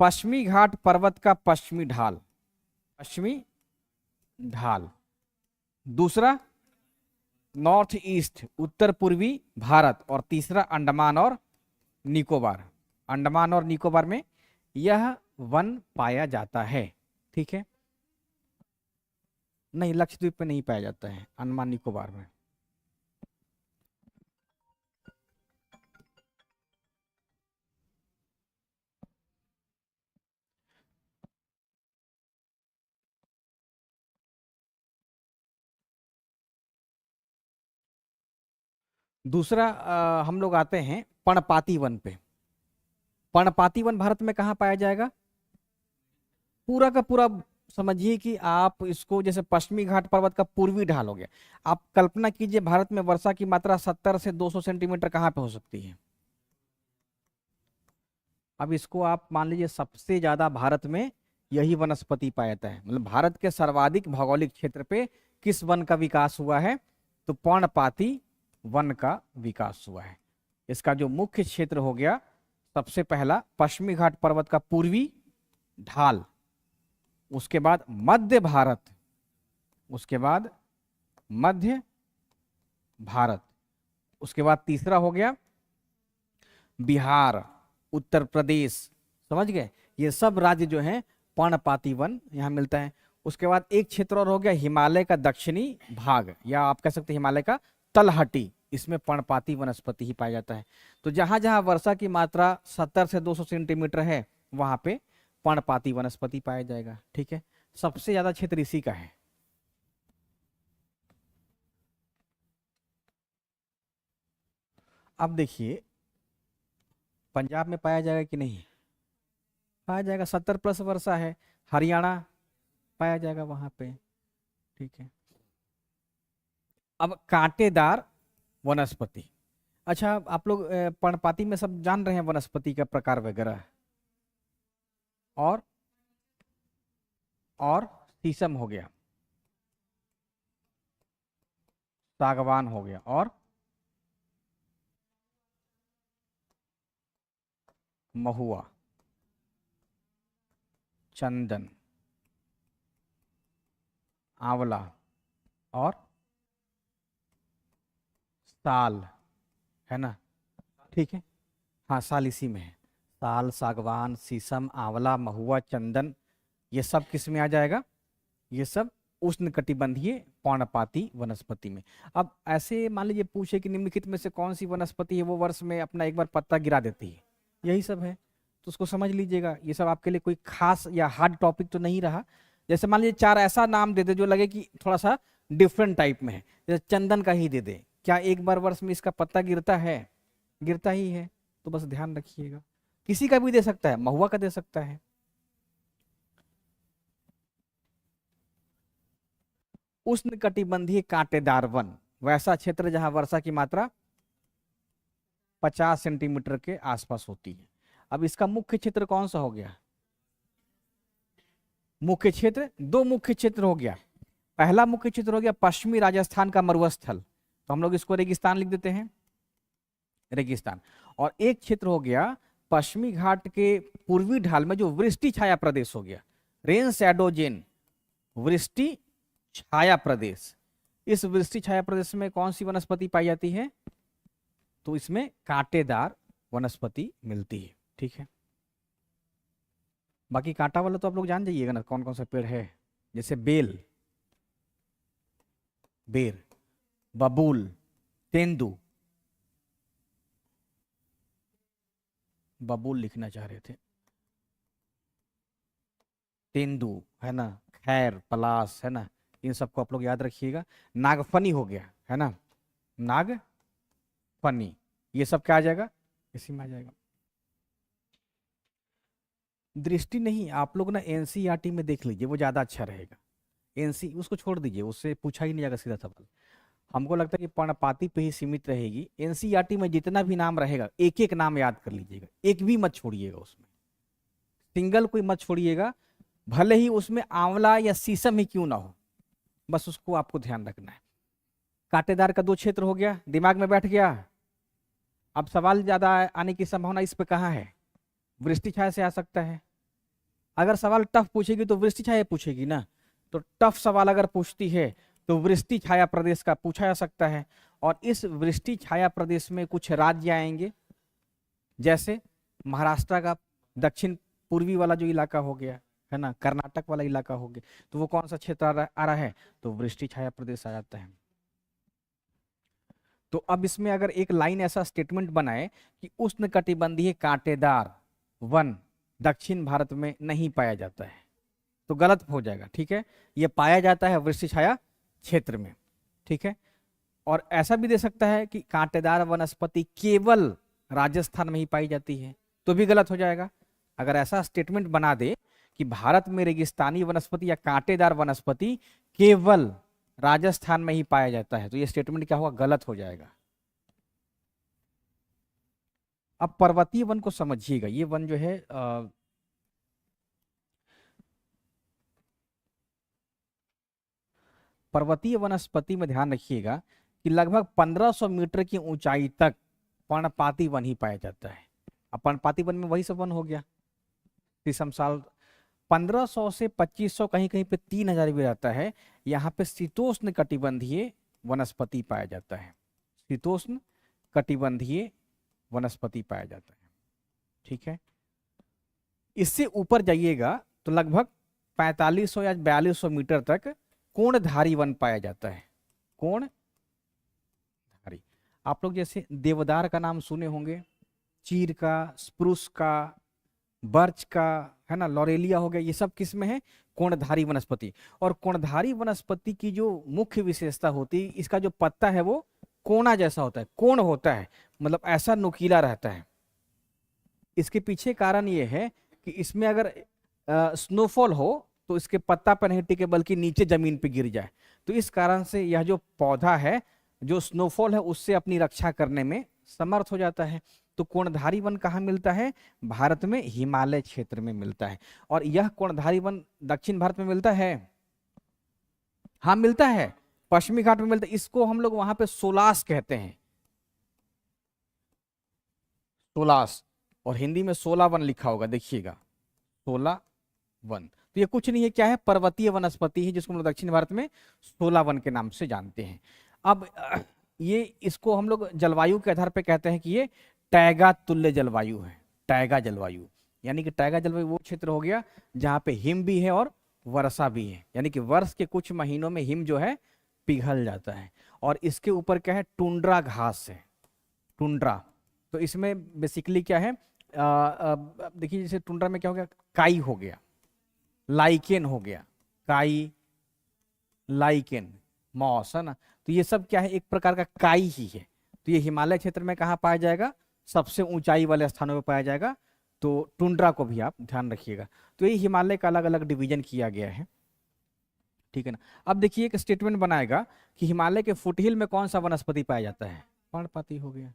पश्चिमी घाट पर्वत का पश्चिमी ढाल, पश्चिमी ढाल। दूसरा, नॉर्थ ईस्ट, उत्तर पूर्वी भारत। और तीसरा, अंडमान और निकोबार। अंडमान और निकोबार में यह वन पाया जाता है। ठीक है, नहीं, लक्षद्वीप पे नहीं पाया जाता है, अंडमान निकोबार में। दूसरा हम लोग आते हैं पर्णपाती वन पे। पर्णपाती वन भारत में कहाँ पाया जाएगा? पूरा का पूरा समझिए कि आप इसको जैसे पश्चिमी घाट पर्वत का पूर्वी ढाल हो गया। आप कल्पना कीजिए भारत में वर्षा की मात्रा 70 से 200 सेंटीमीटर कहाँ पे हो सकती है? अब इसको आप मान लीजिए सबसे ज्यादा भारत में यही वनस्पति पाया जाता है, मतलब भारत के सर्वाधिक भौगोलिक क्षेत्र पे किस वन का विकास हुआ है? तो पर्णपाती वन का विकास हुआ है। इसका जो मुख्य क्षेत्र हो गया, सबसे पहला पश्चिमी घाट पर्वत का पूर्वी ढाल, उसके बाद मध्य भारत, उसके बाद मध्य भारत, उसके बाद तीसरा हो गया बिहार, उत्तर प्रदेश, समझ गए? ये सब राज्य जो है पर्णपाती वन यहाँ मिलता है। उसके बाद एक क्षेत्र और हो गया हिमालय का दक्षिणी भाग, या आप कह सकते हैं हिमालय का तलहटी, इसमें पर्णपाती वनस्पति ही पाया जाता है। तो जहां जहां वर्षा की मात्रा 70 से 200 सेंटीमीटर है वहां पे पर्णपाती वनस्पति पाया जाएगा। ठीक है, सबसे ज्यादा क्षेत्र इसी का है। अब देखिए पंजाब में पाया जाएगा कि नहीं? पाया जाएगा, 70+ वर्षा है। हरियाणा पाया जाएगा वहां पे। ठीक है, अब कांटेदार वनस्पति। अच्छा, आप लोग पर्णपाती में सब जान रहे हैं वनस्पति का प्रकार वगैरह। और शीशम हो गया, सागवान हो गया, और महुआ, चंदन, आंवला, और साल, है ना? ठीक है, हाँ साल इसी में है। साल, सागवान, शीशम, आंवला, महुआ, चंदन, ये सब किस में आ जाएगा? ये सब उष्णकटिबंधीय पर्णपाती वनस्पति में। अब ऐसे मान लीजिए पूछे कि निम्नलिखित में से कौन सी वनस्पति है वो वर्ष में अपना एक बार पत्ता गिरा देती है, यही सब है, तो उसको समझ लीजिएगा। ये सब आपके लिए कोई खास या हार्ड टॉपिक तो नहीं रहा। जैसे मान लीजिए 4 ऐसा नाम दे दे जो लगे कि थोड़ा सा डिफरेंट टाइप में है, जैसे चंदन का ही दे दे, क्या एक बार वर्ष में इसका पत्ता गिरता है? गिरता ही है, तो बस ध्यान रखिएगा। किसी का भी दे सकता है, महुआ का दे सकता है। उष्णकटिबंधीय कांटेदार वन, वैसा क्षेत्र जहां वर्षा की मात्रा 50 सेंटीमीटर के आसपास होती है। अब इसका मुख्य क्षेत्र कौन सा हो गया? मुख्य क्षेत्र, 2 मुख्य क्षेत्र हो गया। पहला मुख्य क्षेत्र हो गया पश्चिमी राजस्थान का मरुस्थल, तो हम लोग इसको रेगिस्तान लिख देते हैं, रेगिस्तान। और एक क्षेत्र हो गया पश्चिमी घाट के पूर्वी ढाल में जो वृष्टि छाया प्रदेश हो गया, रेन शैडो जोन, वृष्टि छाया प्रदेश। इस वृष्टि छाया प्रदेश में कौन सी वनस्पति पाई जाती है? तो इसमें कांटेदार वनस्पति मिलती है। ठीक है, बाकी कांटा वाला तो आप लोग जान जाइएगा ना कौन कौन सा पेड़ है, जैसे बेल, बेर, बबूल, तेंदू, बबूल लिखना चाह रहे थे, तेंदू है ना, खैर, पलास है ना, इन सबको आप लोग याद रखिएगा। नागफनी हो गया, है ना, नागफनी, ये सब क्या आ जाएगा? इसी में आ जाएगा। दृष्टि नहीं, आप लोग ना एनसीईआरटी में देख लीजिए, वो ज्यादा अच्छा रहेगा। एनसी उसको छोड़ दीजिए, उससे पूछा ही नहीं जाएगा सीधा सवाल। हमको लगता है कि पर्णपाती पे ही सीमित रहेगी। एनसीईआरटी में जितना भी नाम रहेगा एक एक नाम याद कर लीजिएगा, एक भी मत छोड़िएगा, उसमें सिंगल कोई मत छोड़िएगा, भले ही उसमें आंवला या शीशम ही क्यों ना हो, बस उसको आपको ध्यान रखना है। कांटेदार का 2 क्षेत्र हो गया, दिमाग में बैठ गया। अब सवाल ज्यादा आने की संभावना इस पे कहाँ है? वृष्टि छाया से आ सकता है। अगर सवाल टफ पूछेगी तो वृष्टि छाया पूछेगी ना, तो टफ सवाल अगर पूछती है तो वृष्टि छाया प्रदेश का पूछा जा सकता है। और इस वृष्टि छाया प्रदेश में कुछ राज्य आएंगे, जैसे महाराष्ट्र का दक्षिण पूर्वी वाला जो इलाका हो गया, है ना, कर्नाटक वाला इलाका हो गया, तो वो कौन सा क्षेत्र आ रहा है? तो वृष्टि छाया प्रदेश आ जाता है। तो अब इसमें अगर एक लाइन ऐसा स्टेटमेंट बनाए कि उष्णकटिबंधीय कांटेदार वन दक्षिण भारत में नहीं पाया जाता है, तो गलत हो जाएगा। ठीक है, यह पाया जाता है वृष्टि छाया क्षेत्र में। ठीक है, और ऐसा भी दे सकता है कि कांटेदार वनस्पति केवल राजस्थान में ही पाई जाती है, तो भी गलत हो जाएगा। अगर ऐसा स्टेटमेंट बना दे कि भारत में रेगिस्तानी वनस्पति या कांटेदार वनस्पति केवल राजस्थान में ही पाया जाता है, तो ये स्टेटमेंट क्या होगा? गलत हो जाएगा। अब पर्वतीय वन को समझिएगा। ये वन जो है पर्वतीय वनस्पति में ध्यान रखिएगा कि लगभग 1500 मीटर की ऊंचाई तक पर्णपाती वन ही पाया जाता है। अब पर्णपाती वन में वही सब वन हो गया, शीशम, साल। 1500 से 2500, कहीं कहीं पे 3000 भी रहता है। यहाँ पे शीतोष्ण कटिबंधीय वनस्पति पाया जाता है, शीतोष्ण कटिबंधीय वनस्पति पाया जाता है। ठीक है, इससे ऊपर जाइएगा तो लगभग 4500 या 4200 मीटर तक कोणधारी वन पाया जाता है। कोणधारी, आप लोग जैसे देवदार का नाम सुने होंगे, चीर का, स्प्रूस का, बर्च का, है ना, लॉरेलिया हो गया, ये सब किस में है? कोणधारी वनस्पति। और कोणधारी वनस्पति की जो मुख्य विशेषता होती है, इसका जो पत्ता है वो कोना जैसा होता है, कोण होता है, मतलब ऐसा नुकीला रहता है। इसके पीछे कारण ये है कि इसमें अगर स्नोफॉल हो तो इसके पत्ता पर नहीं टिके बल्कि नीचे जमीन पे गिर जाए। तो इस कारण से यह जो पौधा है जो स्नोफॉल है उससे अपनी रक्षा करने में समर्थ हो जाता है। तो कोणधारी वन कहाँ मिलता है? भारत में हिमालय क्षेत्र में मिलता है। और यह कोणधारी वन दक्षिण भारत में मिलता है, हाँ मिलता है, पश्चिमी घाट में मिलता है। इसको हम लोग वहां पे सोलास कहते हैं, सोलास, और हिंदी में 16 वन लिखा होगा, देखिएगा 16 वन। तो ये कुछ नहीं है, क्या है? पर्वतीय वनस्पति है जिसको हम लोग दक्षिण भारत में 16 वन के नाम से जानते हैं। अब ये इसको हम लोग जलवायु के आधार पे कहते हैं कि ये टैगा तुल्य जलवायु है। टैगा जलवायु यानी कि टैगा जलवायु वो क्षेत्र हो गया जहाँ पे हिम भी है और वर्षा भी है, यानी कि वर्ष के कुछ महीनों में हिम जो है पिघल जाता है। और इसके ऊपर क्या है? टुंड्रा घास है, टुंड्रा। तो इसमें बेसिकली क्या है, देखिए जैसे टुंड्रा में क्या हो गया? काई हो गया, लाइकेन हो गया, काई, लाइकेन, मॉस, है ना। तो ये सब क्या है? एक प्रकार का काई ही है। तो ये हिमालय क्षेत्र में कहाँ पाया जाएगा? सबसे ऊंचाई वाले स्थानों में पाया जाएगा। तो टुंड्रा को भी आप ध्यान रखिएगा। तो ये हिमालय का अलग अलग डिवीजन किया गया है, ठीक है ना। अब देखिए एक स्टेटमेंट बनाएगा कि हिमालय के फुटहिल में कौन सा वनस्पति पाया जाता है? पर्णपाती हो गया।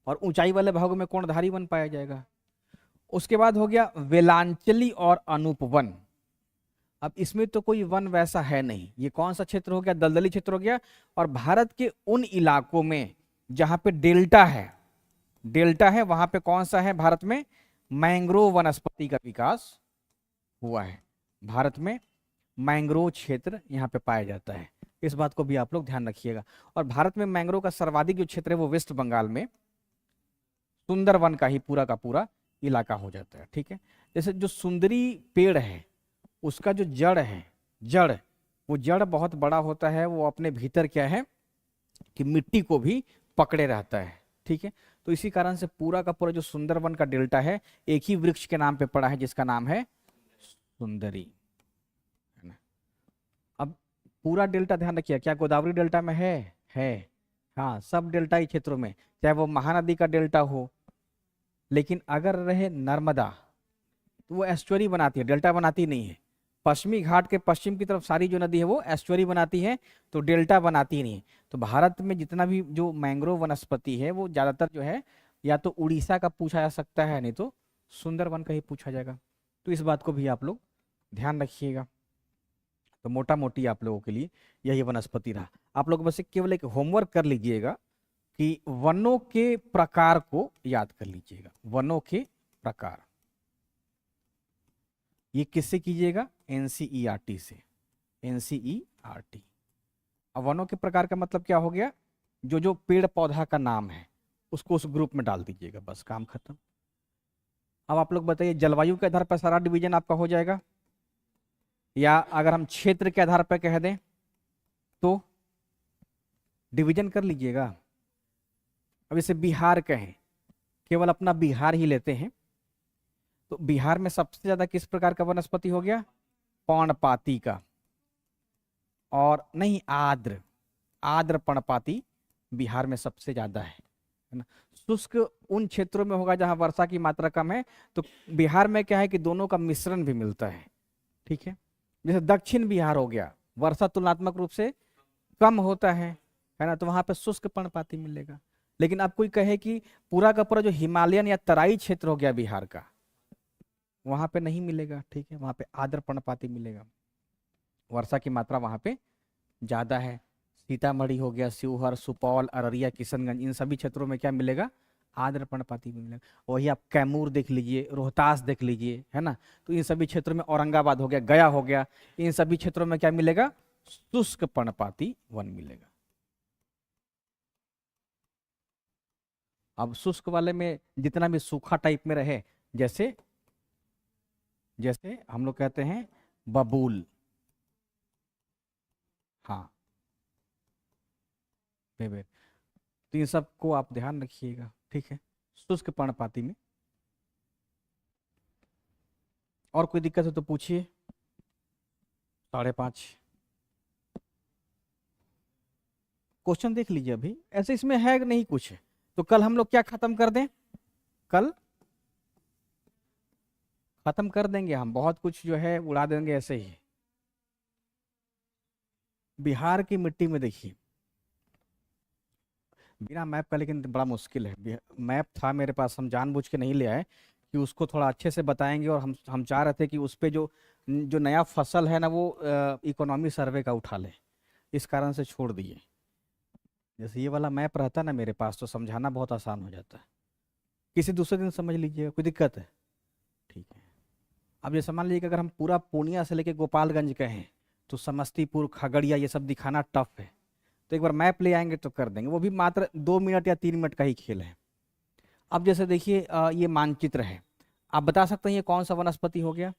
और ऊंचाई वाले भागों में कोणधारी वन पाया जाएगा। उसके बाद हो गया वेलांचली और अनूप वन। अब इसमें तो कोई वन वैसा है नहीं, ये कौन सा क्षेत्र हो गया? दलदली क्षेत्र हो गया। और भारत के उन इलाकों में जहां पे डेल्टा है, डेल्टा है, वहां पे कौन सा है भारत में? मैंग्रोव वनस्पति का विकास हुआ है। भारत में मैंग्रोव क्षेत्र यहाँ पे पाया जाता है, इस बात को भी आप लोग ध्यान रखिएगा। और भारत में मैंग्रोव का सर्वाधिक जो क्षेत्र है वो वेस्ट बंगाल में सुंदरवन का ही पूरा का पूरा इलाका हो जाता है, ठीक है। जैसे जो सुंदरी पेड़ है उसका जो जड़ है, जड़, वो जड़ बहुत बड़ा होता है, वो अपने भीतर क्या है कि मिट्टी को भी पकड़े रहता है, ठीक है। तो इसी कारण से पूरा का पूरा जो सुंदरवन का डेल्टा है एक ही वृक्ष के नाम पे पड़ा है जिसका नाम है सुंदरी, है ना। अब पूरा डेल्टा ध्यान रखिए, क्या गोदावरी डेल्टा में है, हाँ, सब डेल्टाई क्षेत्रों में, चाहे वो महानदी का डेल्टा हो। लेकिन अगर रहे नर्मदा तो वो एस्चुअरी बनाती है, डेल्टा बनाती नहीं है। पश्चिमी घाट के पश्चिम की तरफ सारी जो नदी है वो एस्चुअरी बनाती है, तो डेल्टा बनाती नहीं है। तो भारत में जितना भी जो मैंग्रोव वनस्पति है वो ज्यादातर जो है या तो उड़ीसा का पूछा जा सकता है, नहीं तो सुंदरवन का ही पूछा जाएगा। तो इस बात को भी आप लोग ध्यान रखिएगा। तो मोटा मोटी आप लोगों के लिए यही वनस्पति रहा। आप लोग बस केवल एक होमवर्क कर लीजिएगा कि वनों के प्रकार को याद कर लीजिएगा। वनों के प्रकार ये किससे कीजिएगा? एनसीईआरटी से, एनसीईआरटी। अब वनों के प्रकार का मतलब क्या हो गया? जो जो पेड़ पौधा का नाम है उसको उस ग्रुप में डाल दीजिएगा, बस काम खत्म। अब आप लोग बताइए, जलवायु के आधार पर सारा डिवीजन आपका हो जाएगा, या अगर हम क्षेत्र के आधार पर कह दें तो डिवीजन कर लीजिएगा। अब इसे बिहार कहें, केवल अपना बिहार ही लेते हैं, तो बिहार में सबसे ज्यादा किस प्रकार का वनस्पति हो गया? पर्णपाती का। और नहीं, आर्द्र, आर्द्र पर्णपाती बिहार में सबसे ज्यादा है ना। शुष्क उन क्षेत्रों में होगा जहां वर्षा की मात्रा कम है। तो बिहार में क्या है कि दोनों का मिश्रण भी मिलता है, ठीक है। जैसे दक्षिण बिहार हो गया, वर्षा तुलनात्मक रूप से कम होता है ना, तो वहां पे शुष्क पर्णपाती मिलेगा। लेकिन अब कोई कहे कि पूरा का पूरा जो हिमालयन या तराई क्षेत्र हो गया बिहार का, वहां पे नहीं मिलेगा, ठीक है, वहां पे आर्द्र पर्णपाती मिलेगा, वर्षा की मात्रा वहां पे ज्यादा है। सीतामढ़ी हो गया, शिवहर, सुपौल, अररिया, किशनगंज, इन सभी क्षेत्रों में क्या मिलेगा? आर्द्र पर्णपाती मिलेगा। वही आप कैमूर देख लीजिए, रोहतास देख लीजिए, है ना। तो इन सभी क्षेत्रों में, औरंगाबाद हो गया, गया हो गया, इन सभी क्षेत्रों में क्या मिलेगा? शुष्क पर्णपाती वन मिलेगा। अब शुष्क वाले में जितना भी सूखा टाइप में रहे, जैसे जैसे हम लोग कहते हैं बबूल, हाँ, बेबे। तो इन सब को आप ध्यान रखिएगा, ठीक है, शुष्क पर्णपाती में। और कोई दिक्कत है तो पूछिए। 5:30 क्वेश्चन देख लीजिए, अभी ऐसे इसमें है नहीं कुछ। तो कल हम लोग क्या खत्म कर दें, कल खत्म कर देंगे हम, बहुत कुछ जो है उड़ा देंगे ऐसे ही। बिहार की मिट्टी में देखिए, बिना मैप का लेकिन बड़ा मुश्किल है। मैप था मेरे पास, हम जानबूझ के नहीं ले आए कि उसको थोड़ा अच्छे से बताएंगे, और हम चाह रहे थे कि उस पे जो जो नया फसल है ना वो इकोनॉमी सर्वे का उठा ले, इस कारण से छोड़ दिए। जैसे ये वाला मैप रहता ना मेरे पास तो समझाना बहुत आसान हो जाता है। किसी दूसरे दिन समझ लीजिएगा, कोई दिक्कत है, ठीक है। अब ये मान लीजिए कि अगर हम पूरा पूर्णिया से लेके गोपालगंज के हैं तो समस्तीपुर खगड़िया ये सब दिखाना टफ है। तो एक बार मैप ले आएंगे तो कर देंगे, वो भी मात्र 2 मिनट या 3 मिनट का ही खेल है। अब जैसे देखिए ये मानचित्र है, आप बता सकते हैं ये कौन सा वनस्पति हो गया?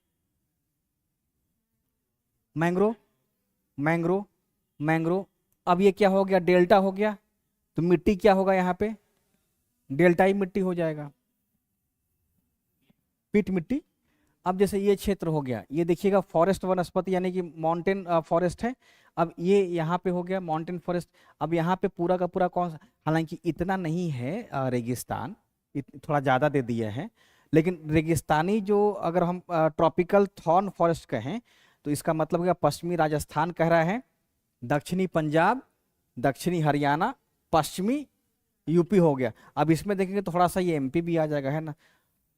Mangrove, mangrove, mangrove. अब ये क्या हो गया? डेल्टा हो गया। तो मिट्टी क्या होगा यहाँ पे? डेल्टाई मिट्टी हो जाएगा, पीट मिट्टी। अब जैसे ये क्षेत्र हो गया, ये देखिएगा फॉरेस्ट वनस्पति यानी कि माउंटेन फॉरेस्ट है। अब ये यहाँ पे हो गया माउंटेन फॉरेस्ट। अब यहाँ पे पूरा का पूरा कौन सा, हालांकि इतना नहीं है रेगिस्तान, थोड़ा ज़्यादा दे दिया है, लेकिन रेगिस्तानी जो अगर हम ट्रॉपिकल थॉर्न फॉरेस्ट कहें तो इसका मतलब क्या, पश्चिमी राजस्थान कह रहा है, दक्षिणी पंजाब, दक्षिणी हरियाणा, पश्चिमी यूपी हो गया। अब इसमें देखेंगे तो थोड़ा सा ये एमपी भी आ जाएगा, है ना।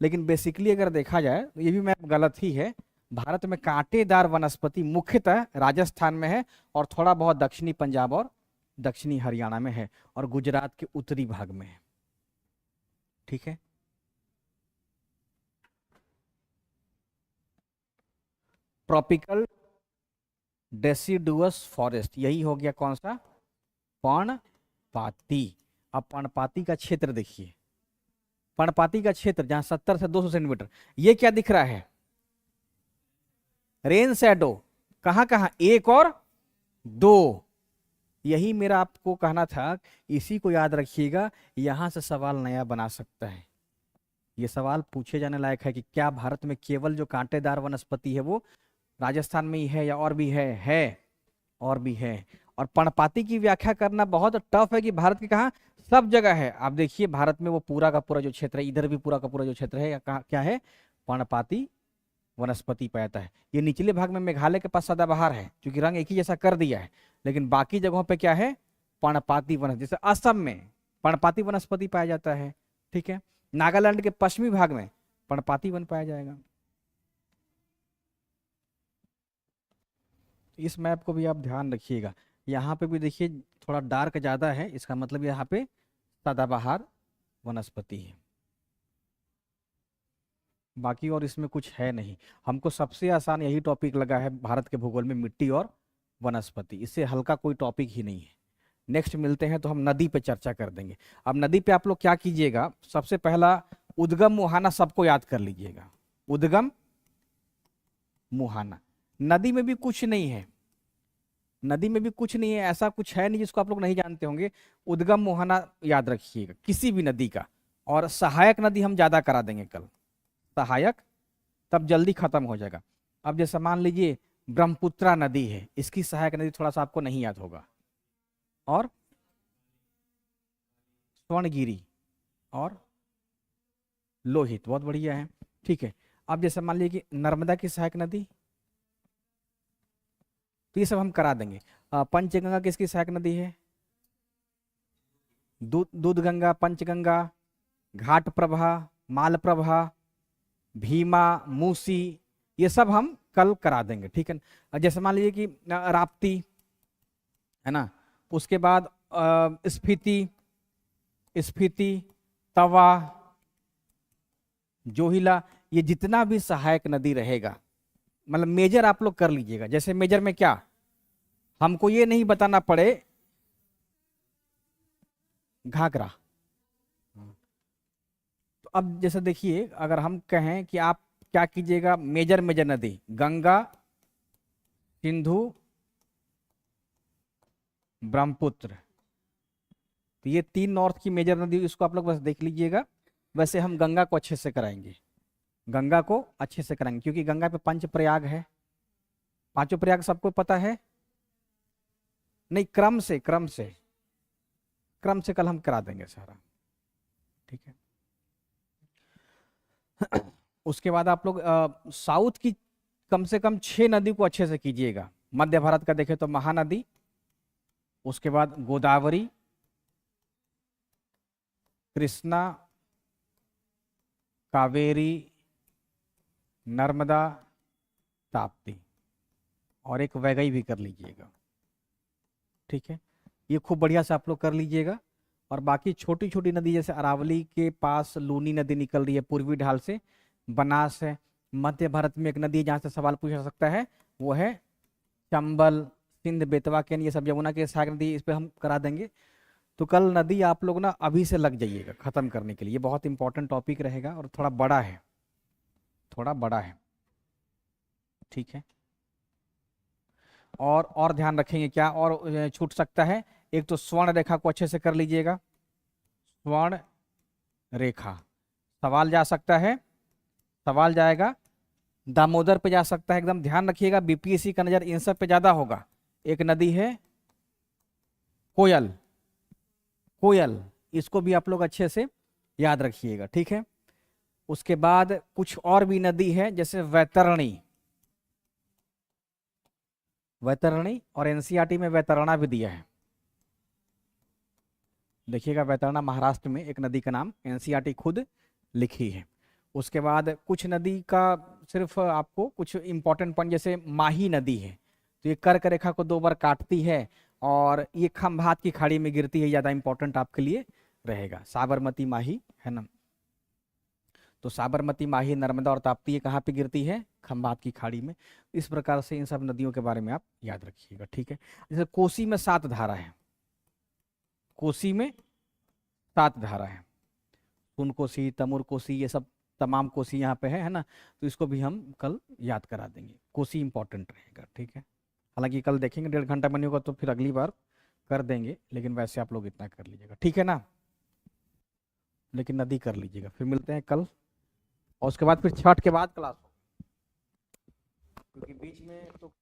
लेकिन बेसिकली अगर देखा जाए तो ये भी मैप गलत ही है। भारत में कांटेदार वनस्पति मुख्यतः राजस्थान में है, और थोड़ा बहुत दक्षिणी पंजाब और दक्षिणी हरियाणा में है, और गुजरात के उत्तरी भाग में है, ठीक है। ट्रॉपिकल डेसिडुअस फॉरेस्ट, यही हो गया कौन सा? पर्णपाती। अब पर्णपाती का क्षेत्र देखिए, पर्णपाती का क्षेत्र जहां 70 से 200 सेंटीमीटर, ये क्या दिख रहा है? Rain shadow. कहां कहां? 1 और 2। यही मेरा आपको कहना था, इसी को याद रखिएगा, यहां से सवाल नया बना सकता है। ये सवाल पूछे जाने लायक है कि क्या भारत में केवल जो कांटेदार वनस्पति है वो राजस्थान में ही है या और भी है, और भी है। और पर्णपाती की व्याख्या करना बहुत टफ है कि भारत के कहा, सब जगह है। आप देखिए भारत में वो पूरा का पूरा जो क्षेत्र है, इधर भी पूरा का पूरा जो क्षेत्र है, क्या है? पर्णपाती वनस्पति पाता है। ये निचले भाग में मेघालय के पास सदाबहार है, क्योंकि रंग एक ही जैसा कर दिया है, लेकिन बाकी जगहों पे क्या है? पर्णपाती वनस्पति। जैसे असम में पर्णपाती वनस्पति पाया जाता है, ठीक है। नागालैंड के पश्चिमी भाग में पर्णपाती वन पाया जाएगा। इस मैप को भी आप ध्यान रखिएगा। यहाँ पे भी देखिए थोड़ा डार्क ज्यादा है, इसका मतलब यहाँ पे सदाबहार वनस्पति है। बाकी और इसमें कुछ है नहीं। हमको सबसे आसान यही टॉपिक लगा है भारत के भूगोल में, मिट्टी और वनस्पति। इससे हल्का कोई टॉपिक ही नहीं है। नेक्स्ट मिलते हैं तो हम नदी पे चर्चा कर देंगे। अब नदी पे आप लोग क्या कीजिएगा, सबसे पहला उद्गम मुहाना सबको याद कर लीजिएगा। उद्गम मुहाना, नदी में भी कुछ नहीं है, नदी में भी कुछ नहीं है, ऐसा कुछ है नहीं जिसको आप लोग नहीं जानते होंगे। उद्गम मुहाना याद रखिएगा किसी भी नदी का। और सहायक नदी हम ज्यादा करा देंगे कल, सहायक, तब जल्दी खत्म हो जाएगा। अब जैसे मान लीजिए ब्रह्मपुत्रा नदी है, इसकी सहायक नदी थोड़ा सा आपको नहीं याद होगा, और स्वर्णगिरी और लोहित, बहुत बढ़िया है, ठीक है। अब जैसे मान लीजिए कि नर्मदा की सहायक नदी, तो ये सब हम करा देंगे। पंचगंगा किसकी सहायक नदी है? दूध गंगा, पंचगंगा, घाट प्रभा, माल प्रभा, भीमा, मूसी, ये सब हम कल करा देंगे, ठीक है। जैसे मान लीजिए कि राप्ती है ना, उसके बाद स्फीति, स्फीति, तवा, जोहिला, ये जितना भी सहायक नदी रहेगा, मतलब मेजर आप लोग कर लीजिएगा। जैसे मेजर में क्या, हमको ये नहीं बताना पड़े घाघरा। तो अब जैसे देखिए अगर हम कहें कि आप क्या कीजिएगा, मेजर मेजर नदी गंगा, सिंधु, ब्रह्मपुत्र, तो ये 3 नॉर्थ की मेजर नदी, इसको आप लोग बस देख लीजिएगा। वैसे हम गंगा को अच्छे से कराएंगे, गंगा को अच्छे से कराएंगे, क्योंकि गंगा पे 5 प्रयाग है। 5 प्रयाग सबको पता है? नहीं, क्रम से कल हम करा देंगे सारा, ठीक है। उसके बाद आप लोग साउथ की कम से कम 6 नदी को अच्छे से कीजिएगा। मध्य भारत का देखें तो महानदी, उसके बाद गोदावरी, कृष्णा, कावेरी, नर्मदा, ताप्ती, और एक वैगई भी कर लीजिएगा, ठीक है। ये खूब बढ़िया से आप लोग कर लीजिएगा। और बाकी छोटी छोटी नदी जैसे अरावली के पास लूनी नदी निकल रही है पूर्वी ढाल से, बनास है। मध्य भारत में एक नदी है जहाँ से सवाल पूछा सकता है, वो है चंबल, सिंध, बेतवा, केन, ये सब यमुना के सहायक नदी, इस पे हम करा देंगे। तो कल नदी आप लोग ना अभी से लग जाइएगा खत्म करने के लिए, ये बहुत इंपॉर्टेंट टॉपिक रहेगा और थोड़ा बड़ा है, ठीक है। और ध्यान रखेंगे क्या और छूट सकता है, एक तो स्वर्ण रेखा को अच्छे से कर लीजिएगा। स्वर्ण रेखा सवाल जा सकता है, सवाल जाएगा। दामोदर पे जा सकता है, एकदम ध्यान रखिएगा, बीपीएससी का नजर इन सब पे ज्यादा होगा। एक नदी है कोयल, इसको भी आप लोग अच्छे से याद रखिएगा, ठीक है। उसके बाद कुछ और भी नदी है जैसे वैतरणी, और एनसीईआरटी में वैतरणा भी दिया है, देखिएगा। वैतरणा महाराष्ट्र में एक नदी का नाम एनसीईआरटी खुद लिखी है। उसके बाद कुछ नदी का सिर्फ आपको कुछ इंपॉर्टेंट पॉइंट, जैसे माही नदी है, तो ये कर्क रेखा को 2 बार काटती है और ये खंभात की खाड़ी में गिरती है, ज़्यादा इंपॉर्टेंट आपके लिए रहेगा। साबरमती, माही, है ना। तो साबरमती, माही, नर्मदा और ताप्ती ये कहाँ पे गिरती है, खंभात की खाड़ी में। इस प्रकार से इन सब नदियों के बारे में आप याद रखिएगा, ठीक है। जैसे कोसी में 7 धारा है, कोसी में 7 धारा है, पुन कोसी, तमुर कोसी, ये सब तमाम कोसी यहाँ पे है ना। तो इसको भी हम कल याद करा देंगे, कोसी इंपॉर्टेंट रहेगा, ठीक है। हालांकि कल देखेंगे 1.5 घंटा में नहीं होगा तो फिर अगली बार कर देंगे, लेकिन वैसे आप लोग इतना कर लीजिएगा, ठीक है ना। लेकिन नदी कर लीजिएगा, फिर मिलते हैं कल। और उसके बाद फिर छठ के बाद क्लास हो, क्योंकि बीच में तो